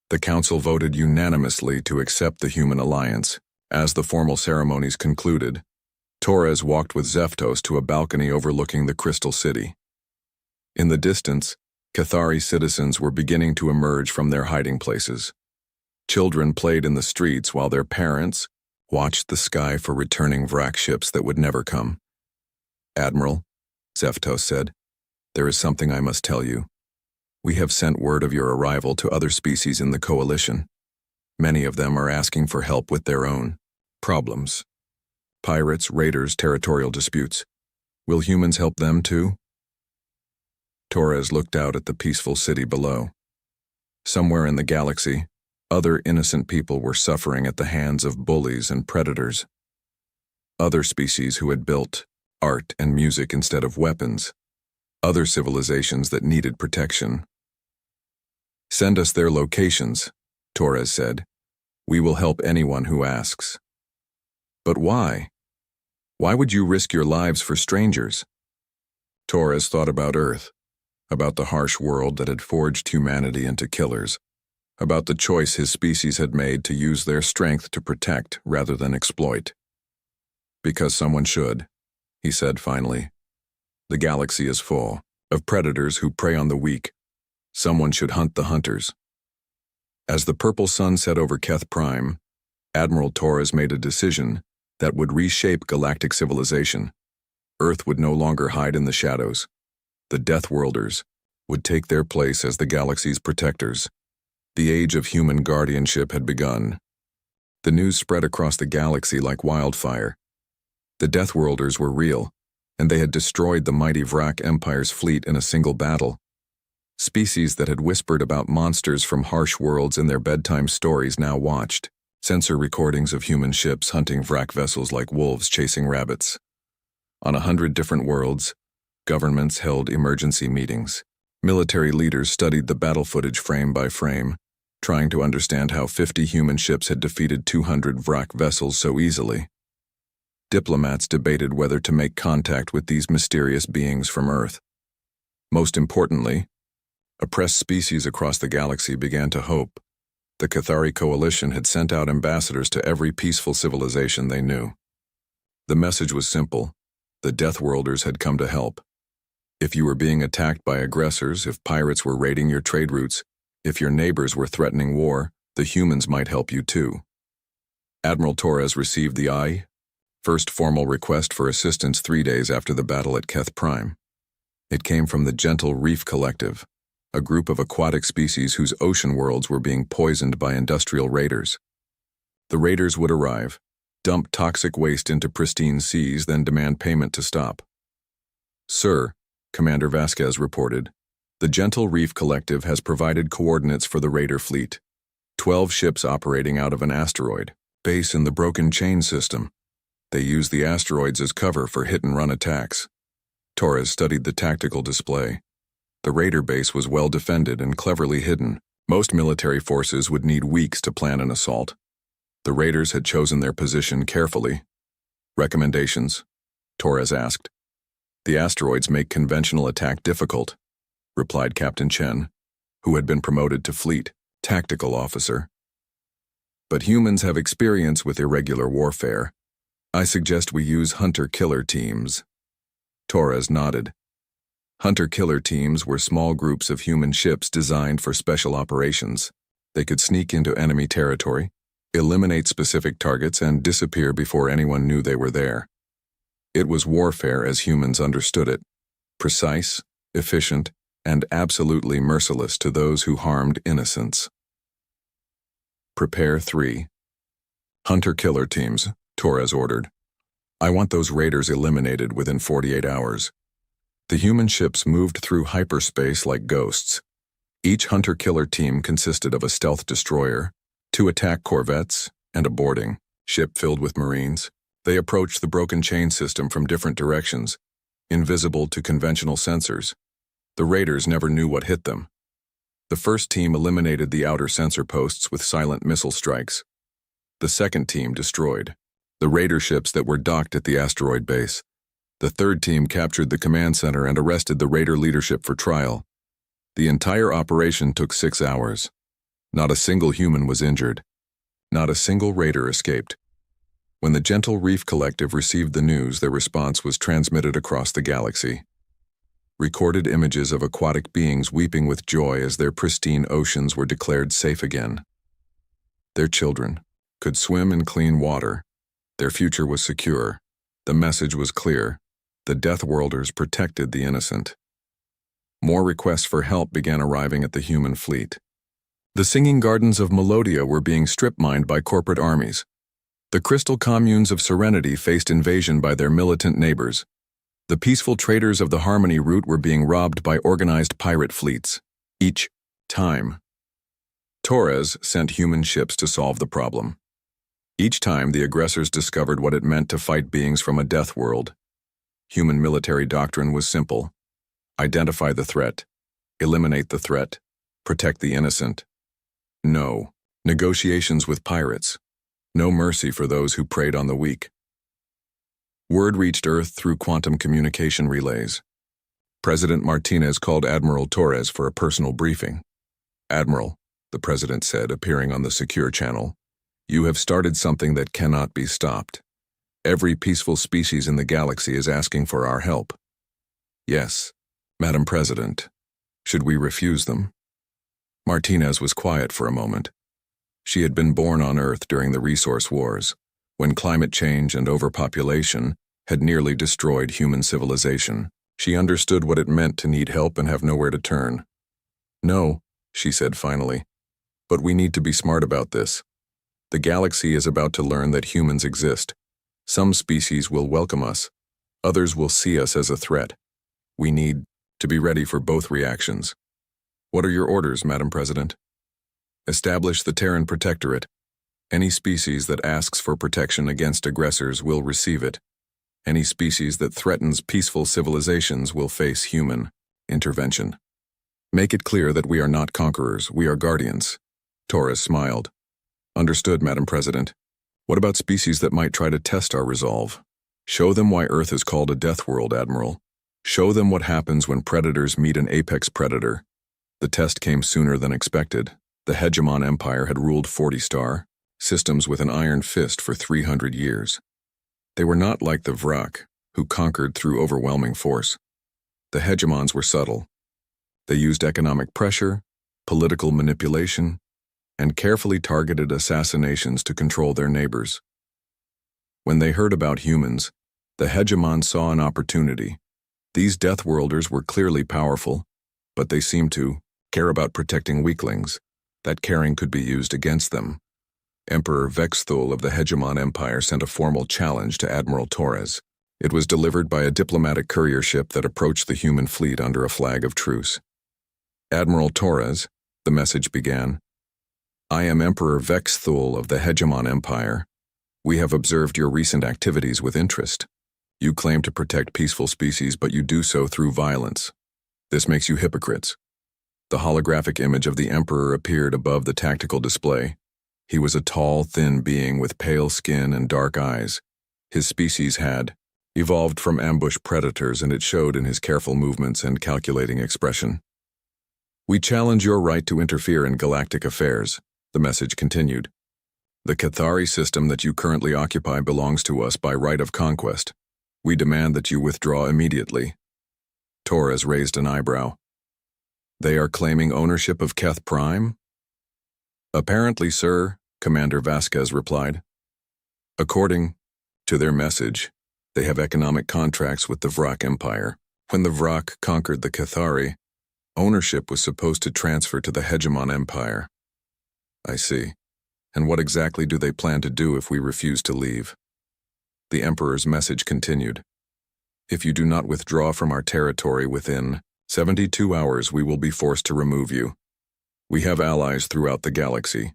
The council voted unanimously to accept the human alliance. As the formal ceremonies concluded, Torres walked with Zeftos to a balcony overlooking the Crystal City. In the distance, Cathari citizens were beginning to emerge from their hiding places. Children played in the streets while their parents watched the sky for returning Vrak ships that would never come. Admiral, Zeftos said, there is something I must tell you. We have sent word of your arrival to other species in the coalition. Many of them are asking for help with their own problems. Pirates, raiders, territorial disputes. Will humans help them too? Torres looked out at the peaceful city below. Somewhere in the galaxy, other innocent people were suffering at the hands of bullies and predators. Other species who had built art and music instead of weapons. Other civilizations that needed protection. Send us their locations, Torres said. We will help anyone who asks. But why? Why would you risk your lives for strangers? Torres thought about Earth, about the harsh world that had forged humanity into killers, about the choice his species had made to use their strength to protect rather than exploit. Because someone should, he said finally. The galaxy is full of predators who prey on the weak. Someone should hunt the hunters. As the purple sun set over Keth Prime, Admiral Torres made a decision that would reshape galactic civilization. Earth would no longer hide in the shadows. The Deathworlders would take their place as the galaxy's protectors. The age of human guardianship had begun. The news spread across the galaxy like wildfire. The Deathworlders were real, and they had destroyed the mighty Vrak Empire's fleet in a single battle. Species that had whispered about monsters from harsh worlds in their bedtime stories now watched. Sensor recordings of human ships hunting Vrak vessels like wolves chasing rabbits. On 100 different worlds, governments held emergency meetings. Military leaders studied the battle footage frame by frame, trying to understand how 50 human ships had defeated 200 Vrak vessels so easily. Diplomats debated whether to make contact with these mysterious beings from Earth. Most importantly, oppressed species across the galaxy began to hope. The Cathari Coalition had sent out ambassadors to every peaceful civilization they knew. The message was simple. The Deathworlders had come to help. If you were being attacked by aggressors, if pirates were raiding your trade routes, if your neighbors were threatening war, the humans might help you too. Admiral Torres received the HYF First formal request for assistance 3 days after the battle at Keth Prime. It came from the Gentle Reef Collective, a group of aquatic species whose ocean worlds were being poisoned by industrial raiders. The raiders would arrive, dump toxic waste into pristine seas, then demand payment to stop. "Sir," Commander Vasquez reported, "the Gentle Reef Collective has provided coordinates for the raider fleet. 12 ships operating out of an asteroid base in the Broken Chain system. They use the asteroids as cover for hit-and-run attacks." Torres studied the tactical display. The raider base was well defended and cleverly hidden. Most military forces would need weeks to plan an assault. The raiders had chosen their position carefully. "Recommendations?" Torres asked. "The asteroids make conventional attack difficult," replied Captain Chen, who had been promoted to fleet tactical officer. "But humans have experience with irregular warfare. I suggest we use hunter-killer teams." Torres nodded. Hunter-killer teams were small groups of human ships designed for special operations. They could sneak into enemy territory, eliminate specific targets, and disappear before anyone knew they were there. It was warfare as humans understood it, precise, efficient, and absolutely merciless to those who harmed innocents. "Prepare 3. Hunter-killer teams," Torres ordered. "I want those raiders eliminated within 48 hours. The human ships moved through hyperspace like ghosts. Each hunter-killer team consisted of a stealth destroyer, 2 attack corvettes, and a boarding ship filled with Marines. They approached the Broken Chain system from different directions, invisible to conventional sensors. The raiders never knew what hit them. The first team eliminated the outer sensor posts with silent missile strikes. The second team destroyed the raider ships that were docked at the asteroid base. The third team captured the command center and arrested the raider leadership for trial. The entire operation took 6 hours. Not a single human was injured. Not a single raider escaped. When the Gentle Reef Collective received the news, their response was transmitted across the galaxy. Recorded images of aquatic beings weeping with joy as their pristine oceans were declared safe again. Their children could swim in clean water. Their future was secure. The message was clear. The Death Worlders protected the innocent. More requests for help began arriving at the human fleet. The singing gardens of Melodia were being strip-mined by corporate armies. The crystal communes of Serenity faced invasion by their militant neighbors. The peaceful traders of the Harmony route were being robbed by organized pirate fleets. Each time, Torres sent human ships to solve the problem. Each time, the aggressors discovered what it meant to fight beings from a death world. Human military doctrine was simple: identify the threat, eliminate the threat, protect the innocent. No negotiations with pirates. No mercy for those who preyed on the weak. Word reached Earth through quantum communication relays. President Martinez called Admiral Torres for a personal briefing. "Admiral," the president said, appearing on the secure channel, "you have started something that cannot be stopped. Every peaceful species in the galaxy is asking for our help." "Yes, Madam President. Should we refuse them?" Martinez was quiet for a moment. She had been born on Earth during the resource wars, when climate change and overpopulation had nearly destroyed human civilization. She understood what it meant to need help and have nowhere to turn. "No," she said finally, "but we need to be smart about this. The galaxy is about to learn that humans exist. Some species will welcome us. Others will see us as a threat. We need to be ready for both reactions." "What are your orders, Madam President?" "Establish the Terran Protectorate. Any species that asks for protection against aggressors will receive it. Any species that threatens peaceful civilizations will face human intervention. Make it clear that we are not conquerors, we are guardians." Torres smiled. "Understood, Madam President. What about species that might try to test our resolve? Show them why Earth is called a death world, Admiral. Show them what happens when predators meet an apex predator." The test came sooner than expected. The Hegemon Empire had ruled 40-star systems with an iron fist for 300 years. They were not like the Vrak, who conquered through overwhelming force. The Hegemons were subtle. They used economic pressure, political manipulation, and carefully targeted assassinations to control their neighbors. When they heard about humans, the hegemon saw an opportunity. These Deathworlders were clearly powerful, but they seemed to care about protecting weaklings. That caring could be used against them. Emperor Vexthul of the Hegemon Empire sent a formal challenge to Admiral Torres. It was delivered by a diplomatic courier ship that approached the human fleet under a flag of truce. Admiral Torres, the message began, I am Emperor Vexthul of the Hegemon Empire. We have observed your recent activities with interest. You claim to protect peaceful species, but you do so through violence. This makes you hypocrites. The holographic image of the Emperor appeared above the tactical display. He was a tall, thin being with pale skin and dark eyes. His species had evolved from ambush predators, and it showed in his careful movements and calculating expression. We challenge your right to interfere in galactic affairs, the message continued. The Cathari system that you currently occupy belongs to us by right of conquest. We demand that you withdraw immediately. Torres raised an eyebrow. They are claiming ownership of Keth Prime? Apparently, sir, Commander Vasquez replied. According to their message, they have economic contracts with the Vrak Empire. When the Vrak conquered the Cathari, ownership was supposed to transfer to the Hegemon Empire. I see. And what exactly do they plan to do if we refuse to leave? The Emperor's message continued. If you do not withdraw from our territory within 72 hours, we will be forced to remove you. We have allies throughout the galaxy.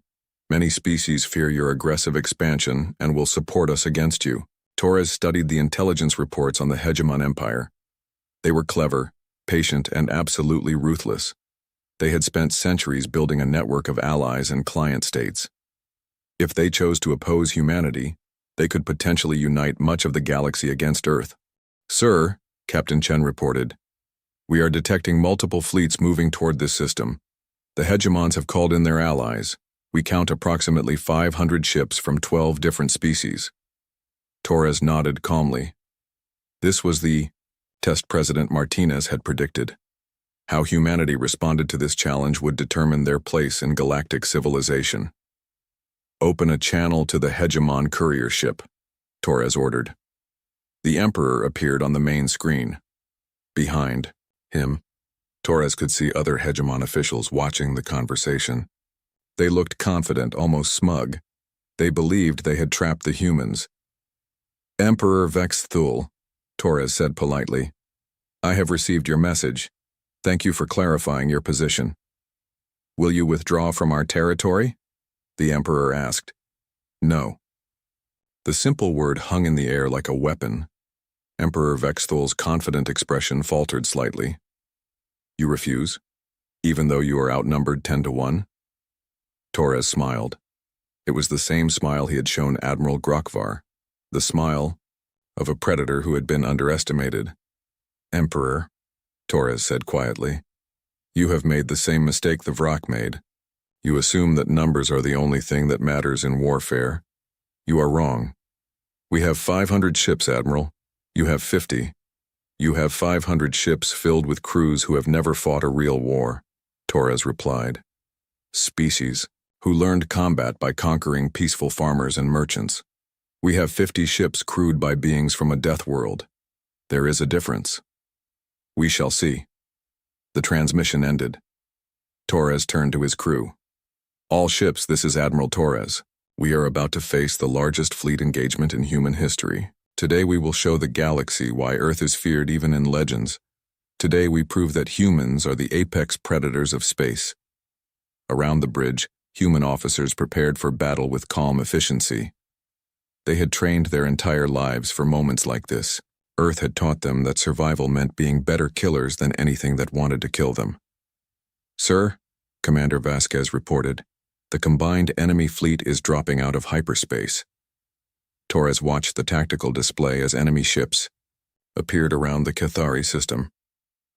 Many species fear your aggressive expansion and will support us against you. Torres studied the intelligence reports on the Hegemon Empire. They were clever, patient, and absolutely ruthless. They had spent centuries building a network of allies and client states. If they chose to oppose humanity, they could potentially unite much of the galaxy against Earth. Sir, Captain Chen reported, we are detecting multiple fleets moving toward this system. The Hegemons have called in their allies. We count approximately 500 ships from 12 different species. Torres nodded calmly. This was the test President Martinez had predicted. How humanity responded to this challenge would determine their place in galactic civilization. Open a channel to the Hegemon courier ship, Torres ordered. The Emperor appeared on the main screen. Behind him, Torres could see other Hegemon officials watching the conversation. They looked confident, almost smug. They believed they had trapped the humans. Emperor Vexthul, Torres said politely, I have received your message. Thank you for clarifying your position. Will you withdraw from our territory? The Emperor asked. No. The simple word hung in the air like a weapon. Emperor Vexthul's confident expression faltered slightly. You refuse, even though you are outnumbered 10-1? Torres smiled. It was the same smile he had shown Admiral Grokvar, the smile of a predator who had been underestimated. Emperor, Torres said quietly, you have made the same mistake the Vrak made. You assume that numbers are the only thing that matters in warfare. You are wrong. We have 500 ships, Admiral. You have 50. You have 500 ships filled with crews who have never fought a real war, Torres replied. Species who learned combat by conquering peaceful farmers and merchants. We have 50 ships crewed by beings from a death world. There is a difference. We shall see. The transmission ended. Torres turned to his crew. All ships, this is Admiral Torres. We are about to face the largest fleet engagement in human history. Today we will show the galaxy why Earth is feared even in legends. Today we prove that humans are the apex predators of space. Around the bridge, human officers prepared for battle with calm efficiency. They had trained their entire lives for moments like this. Earth had taught them that survival meant being better killers than anything that wanted to kill them. Sir, Commander Vasquez reported, the combined enemy fleet is dropping out of hyperspace. Torres watched the tactical display as enemy ships appeared around the Cathari system.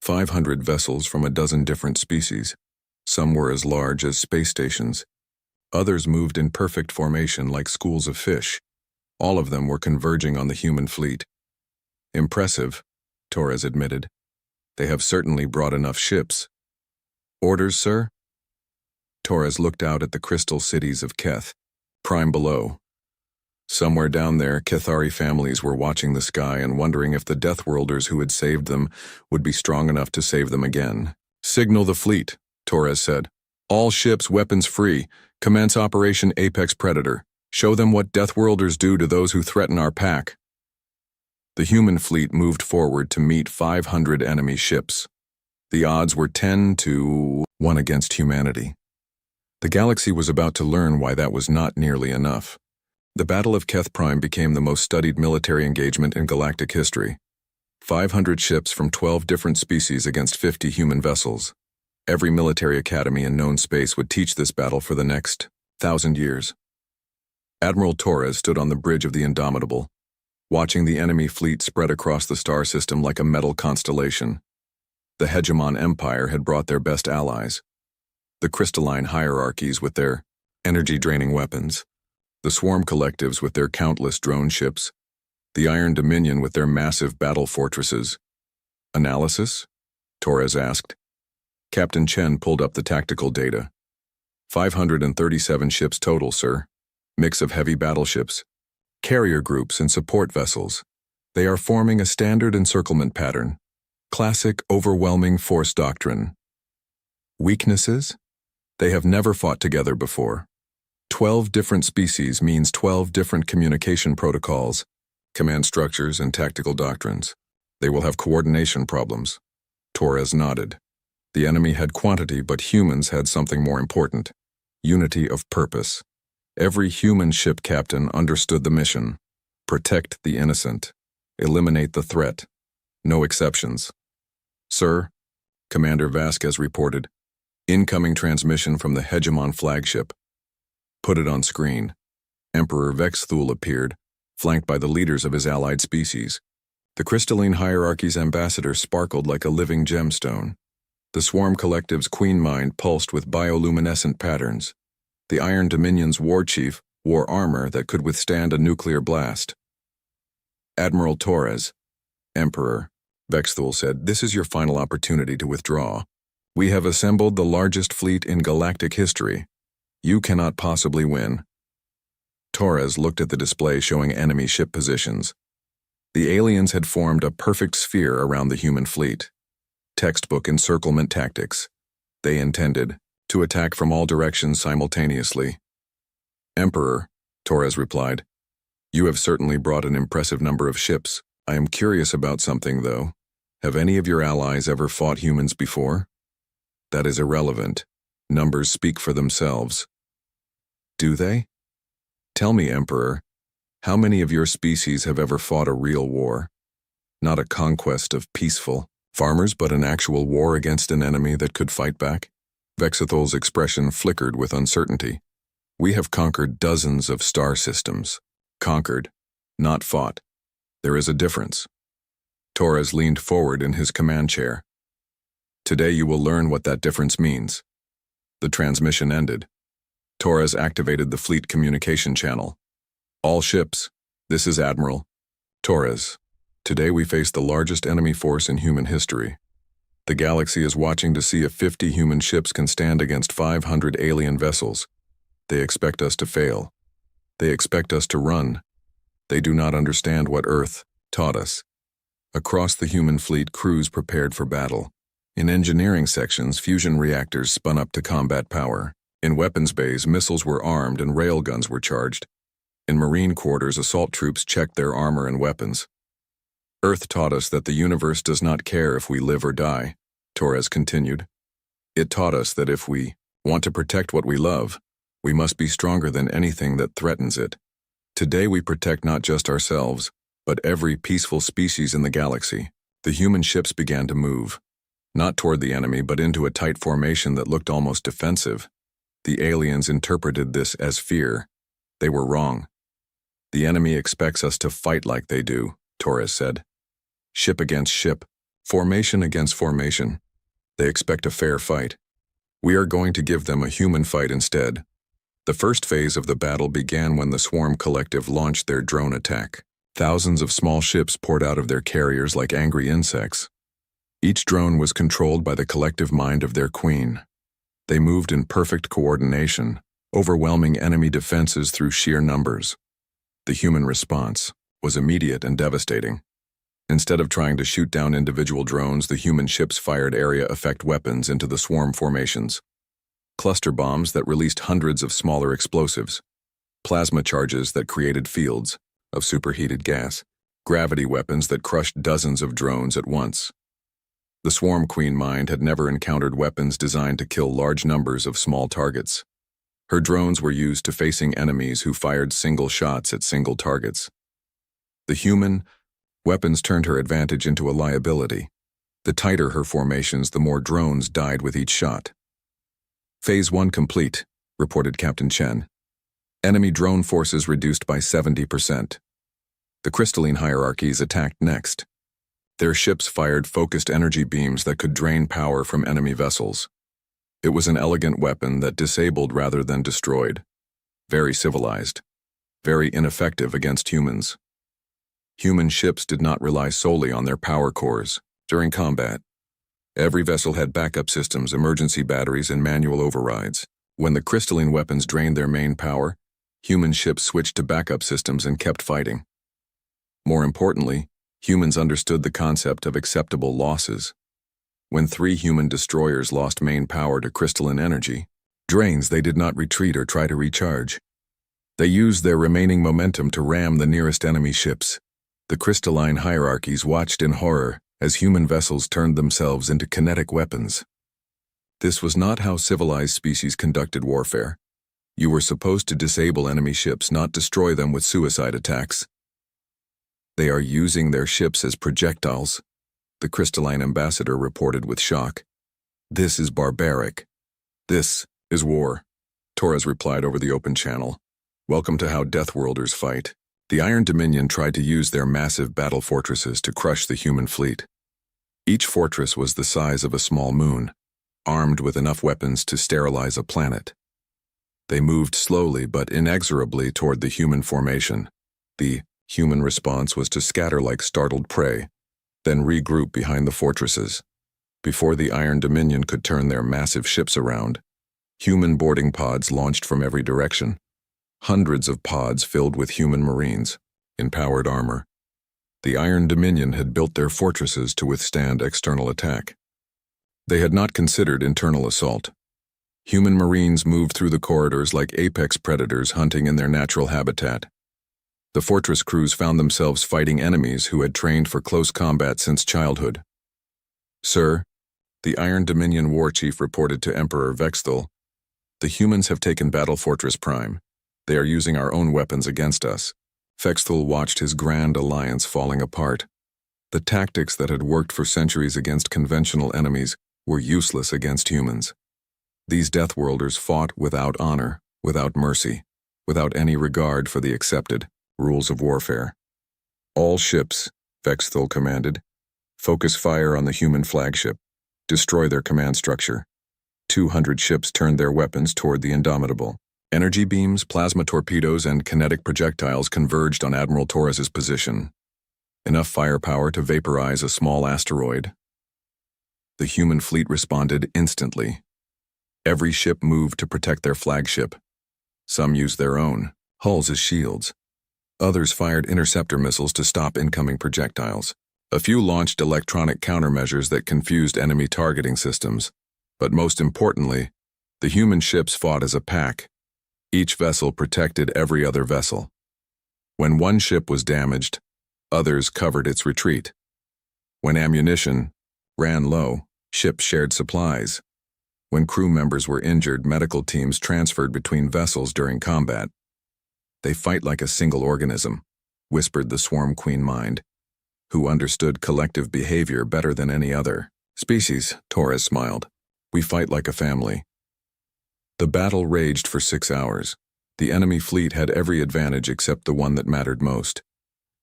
500 vessels from a dozen different species. Some were as large as space stations. Others moved in perfect formation like schools of fish. All of them were converging on the human fleet. Impressive, Torres admitted. They have certainly brought enough ships. Orders, sir? Torres looked out at the crystal cities of Keth, Prime below. Somewhere down there, Cathari families were watching the sky and wondering if the Deathworlders who had saved them would be strong enough to save them again. "Signal the fleet," Torres said. "All ships weapons free. Commence Operation Apex Predator. Show them what Deathworlders do to those who threaten our pack." The human fleet moved forward to meet 500 enemy ships. The odds were 10-1 against humanity. The galaxy was about to learn why that was not nearly enough. The Battle of Keth Prime became the most studied military engagement in galactic history. 500 ships from 12 different species against 50 human vessels. Every military academy in known space would teach this battle for the next 1,000 years. Admiral Torres stood on the bridge of the Indomitable, watching the enemy fleet spread across the star system like a metal constellation. The Hegemon Empire had brought their best allies. The crystalline hierarchies with their energy-draining weapons. The Swarm Collectives with their countless drone ships. The Iron Dominion with their massive battle fortresses. "Analysis?" Torres asked. Captain Chen pulled up the tactical data. 537 ships total, sir. Mix of heavy battleships, carrier groups, and support vessels. They are forming a standard encirclement pattern. Classic overwhelming force doctrine. Weaknesses? They have never fought together before. 12 different species means 12 different communication protocols, command structures, and tactical doctrines. They will have coordination problems. Torres nodded. The enemy had quantity, but humans had something more important: unity of purpose. Every human ship captain understood the mission: protect the innocent, eliminate the threat. No exceptions. "Sir," Commander Vasquez reported, "incoming transmission from the Hegemon flagship." "Put it on screen." Emperor Vexthul appeared, flanked by the leaders of his allied species. The crystalline hierarchy's ambassador sparkled like a living gemstone. The Swarm Collective's Queen Mind pulsed with bioluminescent patterns. The Iron Dominion's war chief wore armor that could withstand a nuclear blast. "Admiral Torres," Emperor Vexthul said, "this is your final opportunity to withdraw. We have assembled the largest fleet in galactic history. You cannot possibly win." Torres looked at the display showing enemy ship positions. The aliens had formed a perfect sphere around the human fleet. Textbook encirclement tactics. They intended to attack from all directions simultaneously. "Emperor," Torres replied, "you have certainly brought an impressive number of ships. I am curious about something, though. Have any of your allies ever fought humans before?" "That is irrelevant. Numbers speak for themselves." "Do they? Tell me, Emperor, how many of your species have ever fought a real war? Not a conquest of peaceful farmers, but an actual war against an enemy that could fight back?" Vexithul's expression flickered with uncertainty. "We have conquered dozens of star systems. Conquered, not fought. There is a difference." Torres leaned forward in his command chair. "Today you will learn what that difference means." The transmission ended. Torres activated the fleet communication channel. "All ships, this is Admiral Torres. Today we face the largest enemy force in human history. The galaxy is watching to see if 50 human ships can stand against 500 alien vessels. They expect us to fail. They expect us to run. They do not understand what Earth taught us." Across the human fleet, crews prepared for battle. In engineering sections, fusion reactors spun up to combat power. In weapons bays, missiles were armed and railguns were charged. In marine quarters, assault troops checked their armor and weapons. "Earth taught us that the universe does not care if we live or die," Torres continued. "It taught us that if we want to protect what we love, we must be stronger than anything that threatens it. Today we protect not just ourselves, but every peaceful species in the galaxy." The human ships began to move, not toward the enemy, but into a tight formation that looked almost defensive. The aliens interpreted this as fear. They were wrong. "The enemy expects us to fight like they do," Torres said. "Ship against ship, formation against formation. They expect a fair fight. We are going to give them a human fight instead." The first phase of the battle began when the Swarm Collective launched their drone attack. Thousands of small ships poured out of their carriers like angry insects. Each drone was controlled by the collective mind of their queen. They moved in perfect coordination, overwhelming enemy defenses through sheer numbers. The human response was immediate and devastating. Instead of trying to shoot down individual drones, the human ships fired area effect weapons into the swarm formations. Cluster bombs that released hundreds of smaller explosives. Plasma charges that created fields of superheated gas. Gravity weapons that crushed dozens of drones at once. The Swarm Queen mind had never encountered weapons designed to kill large numbers of small targets. Her drones were used to facing enemies who fired single shots at single targets. The human weapons turned her advantage into a liability. The tighter her formations, the more drones died with each shot. Phase 1 complete, reported Captain Chen. Enemy drone forces reduced by 70%. The crystalline hierarchies attacked next. Their ships fired focused energy beams that could drain power from enemy vessels. It was an elegant weapon that disabled rather than destroyed. Very civilized. Very ineffective against humans. Human ships did not rely solely on their power cores during combat. Every vessel had backup systems, emergency batteries, and manual overrides. When the crystalline weapons drained their main power, human ships switched to backup systems and kept fighting. More importantly, humans understood the concept of acceptable losses. When 3 human destroyers lost main power to crystalline energy drains, they did not retreat or try to recharge. They used their remaining momentum to ram the nearest enemy ships. The crystalline hierarchies watched in horror as human vessels turned themselves into kinetic weapons. This was not how civilized species conducted warfare. You were supposed to disable enemy ships, not destroy them with suicide attacks. They are using their ships as projectiles, the crystalline ambassador reported with shock. This is barbaric. This is war, Torres replied over the open channel. Welcome to how Deathworlders fight. The Iron Dominion tried to use their massive battle fortresses to crush the human fleet. Each fortress was the size of a small moon, armed with enough weapons to sterilize a planet. They moved slowly but inexorably toward the human formation. The human response was to scatter like startled prey, then regroup behind the fortresses. Before the Iron Dominion could turn their massive ships around, human boarding pods launched from every direction. Hundreds of pods filled with human marines, in powered armor. The Iron Dominion had built their fortresses to withstand external attack. They had not considered internal assault. Human marines moved through the corridors like apex predators hunting in their natural habitat. The fortress crews found themselves fighting enemies who had trained for close combat since childhood. Sir, the Iron Dominion war chief reported to Emperor Vexthal, the humans have taken Battle Fortress Prime. They are using our own weapons against us. Vexthal watched his grand alliance falling apart. The tactics that had worked for centuries against conventional enemies were useless against humans. These Deathworlders fought without honor, without mercy, without any regard for the accepted rules of warfare. All ships, Vexthal commanded, focus fire on the human flagship. Destroy their command structure. 200 ships turned their weapons toward the Indomitable. Energy beams, plasma torpedoes, and kinetic projectiles converged on Admiral Torres's position. Enough firepower to vaporize a small asteroid. The human fleet responded instantly. Every ship moved to protect their flagship. Some used their own hulls as shields. Others fired interceptor missiles to stop incoming projectiles. A few launched electronic countermeasures that confused enemy targeting systems. But most importantly, the human ships fought as a pack. Each vessel protected every other vessel. When one ship was damaged, others covered its retreat. When ammunition ran low, ships shared supplies. When crew members were injured, medical teams transferred between vessels during combat. They fight like a single organism, whispered the Swarm Queen mind, who understood collective behavior better than any other species. Torres smiled. We fight like a family. The battle raged for 6 hours. The enemy fleet had every advantage except the one that mattered most.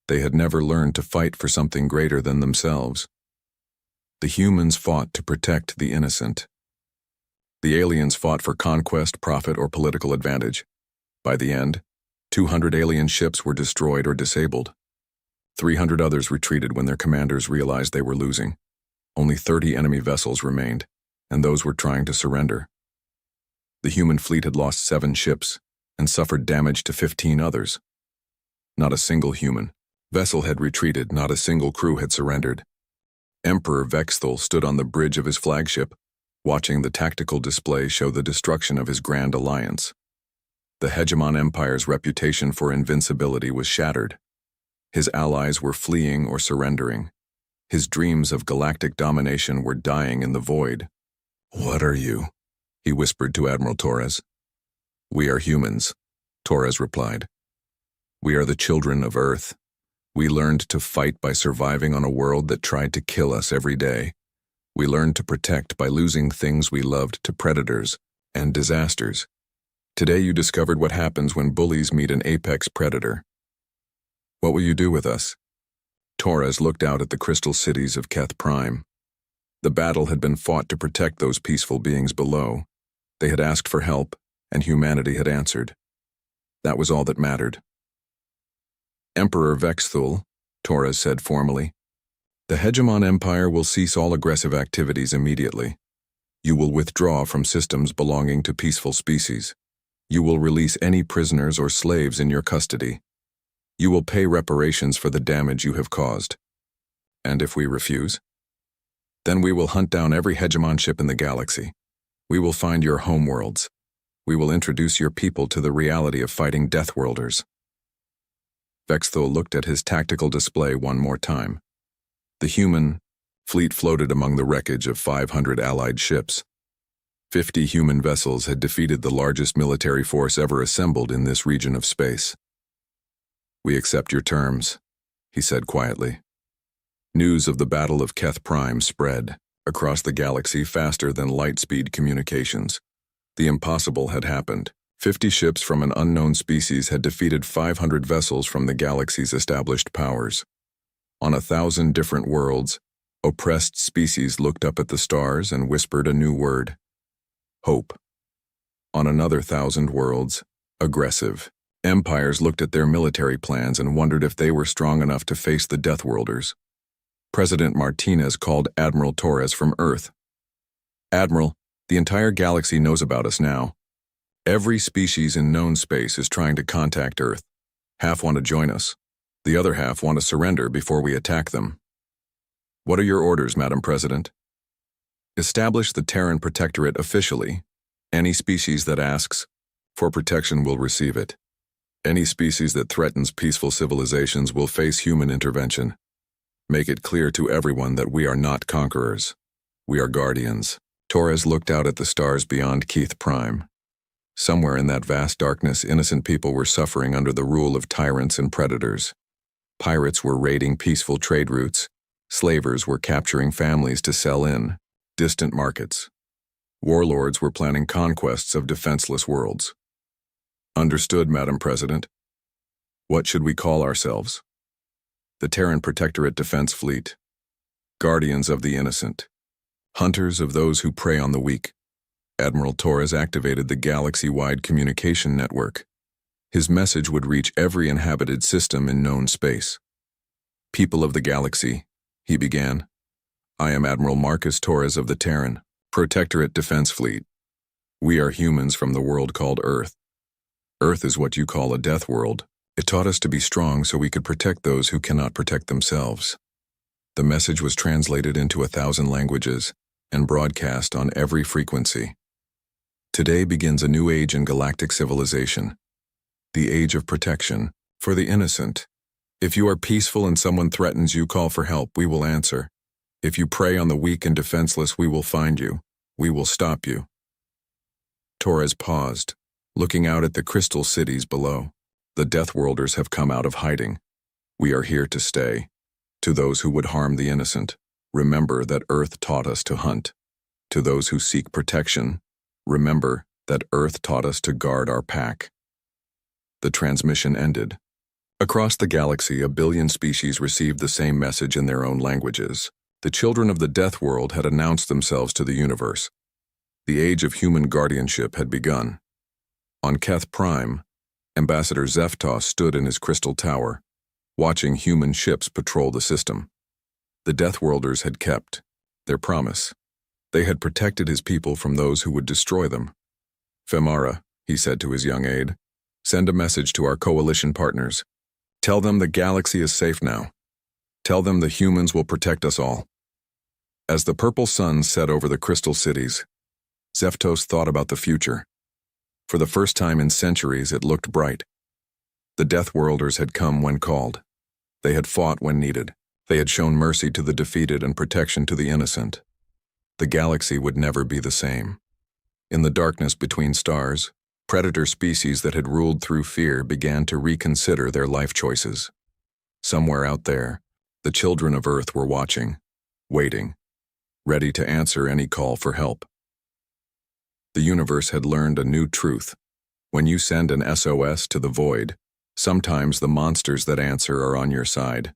They had never learned to fight for something greater than themselves. The humans fought to protect the innocent. The aliens fought for conquest, profit, or political advantage. By the end, 200 alien ships were destroyed or disabled. 300 others retreated when their commanders realized they were losing. Only 30 enemy vessels remained, and those were trying to surrender. The human fleet had lost 7 ships and suffered damage to 15 others. Not a single human vessel had retreated, not a single crew had surrendered. Emperor Vexthal stood on the bridge of his flagship, watching the tactical display show the destruction of his grand alliance. The hegemon empire's reputation for invincibility was shattered. His allies were fleeing or surrendering. His dreams of galactic domination were dying in the void. "What are you?" he whispered to Admiral Torres. "We are humans," Torres replied. "We are the children of Earth. We learned to fight by surviving on a world that tried to kill us every day. We learned to protect by losing things we loved to predators and disasters. Today you discovered what happens when bullies meet an apex predator. What will you do with us?" Torres looked out at the crystal cities of Keth Prime. The battle had been fought to protect those peaceful beings below. They had asked for help, and humanity had answered. That was all that mattered. "Emperor Vexthal," Torres said formally, "the hegemon empire will cease all aggressive activities immediately. You will withdraw from systems belonging to peaceful species. You will release any prisoners or slaves in your custody. You will pay reparations for the damage you have caused. And if we refuse? Then we will hunt down every hegemon ship in the galaxy. We will find your homeworlds. We will introduce your people to the reality of fighting Deathworlders." Vexthal looked at his tactical display one more time. The human fleet floated among the wreckage of 500 allied ships. 50 human vessels had defeated the largest military force ever assembled in this region of space. "We accept your terms," he said quietly. News of the Battle of Keth Prime spread across the galaxy faster than light-speed communications. The impossible had happened. 50 ships from an unknown species had defeated 500 vessels from the galaxy's established powers. On 1,000 different worlds, oppressed species looked up at the stars and whispered a new word: hope. On another 1,000 worlds, aggressive empires looked at their military plans and wondered if they were strong enough to face the Deathworlders. President Martinez called Admiral Torres from Earth. "Admiral, the entire galaxy knows about us now. Every species in known space is trying to contact Earth. Half want to join us. The other half want to surrender before we attack them." "What are your orders, Madam President?" "Establish the Terran Protectorate officially. Any species that asks for protection will receive it. Any species that threatens peaceful civilizations will face human intervention. Make it clear to everyone that we are not conquerors. We are guardians." Torres looked out at the stars beyond Keth Prime. Somewhere in that vast darkness, innocent people were suffering under the rule of tyrants and predators. Pirates were raiding peaceful trade routes. Slavers were capturing families to sell in distant markets. Warlords were planning conquests of defenseless worlds. "Understood, Madam President. What should we call ourselves?" "The Terran Protectorate Defense Fleet. Guardians of the innocent. Hunters of those who prey on the weak." Admiral Torres activated the galaxy-wide communication network. His message would reach every inhabited system in known space. "People of the galaxy," he began. "I am Admiral Marcus Torres of the Terran Protectorate Defense Fleet. We are humans from the world called Earth. Earth is what you call a death world. It taught us to be strong so we could protect those who cannot protect themselves." The message was translated into 1,000 languages and broadcast on every frequency. "Today begins a new age in galactic civilization. The age of protection for the innocent. If you are peaceful and someone threatens you, call for help. We will answer. If you prey on the weak and defenseless, we will find you. We will stop you." Torres paused, looking out at the crystal cities below. "The Deathworlders have come out of hiding. We are here to stay. To those who would harm the innocent, remember that Earth taught us to hunt. To those who seek protection, remember that Earth taught us to guard our pack." The transmission ended. Across the galaxy, 1 billion species received the same message in their own languages. The children of the Death World had announced themselves to the universe. The age of human guardianship had begun. On Keth Prime, Ambassador Zeftos stood in his crystal tower, watching human ships patrol the system. The Deathworlders had kept their promise. They had protected his people from those who would destroy them. "Femara," he said to his young aide, "send a message to our coalition partners. Tell them the galaxy is safe now. Tell them the humans will protect us all. As the purple sun set over the crystal cities, Zeftos thought about the future. For the first time in centuries, it looked bright. The Death Worlders had come when called. They had fought when needed. They had shown mercy to the defeated and protection to the innocent. The galaxy would never be the same. In the darkness between stars, predator species that had ruled through fear began to reconsider their life choices. Somewhere out there, the children of Earth were watching, waiting, ready to answer any call for help. The universe had learned a new truth. When you send an SOS to the void, sometimes the monsters that answer are on your side.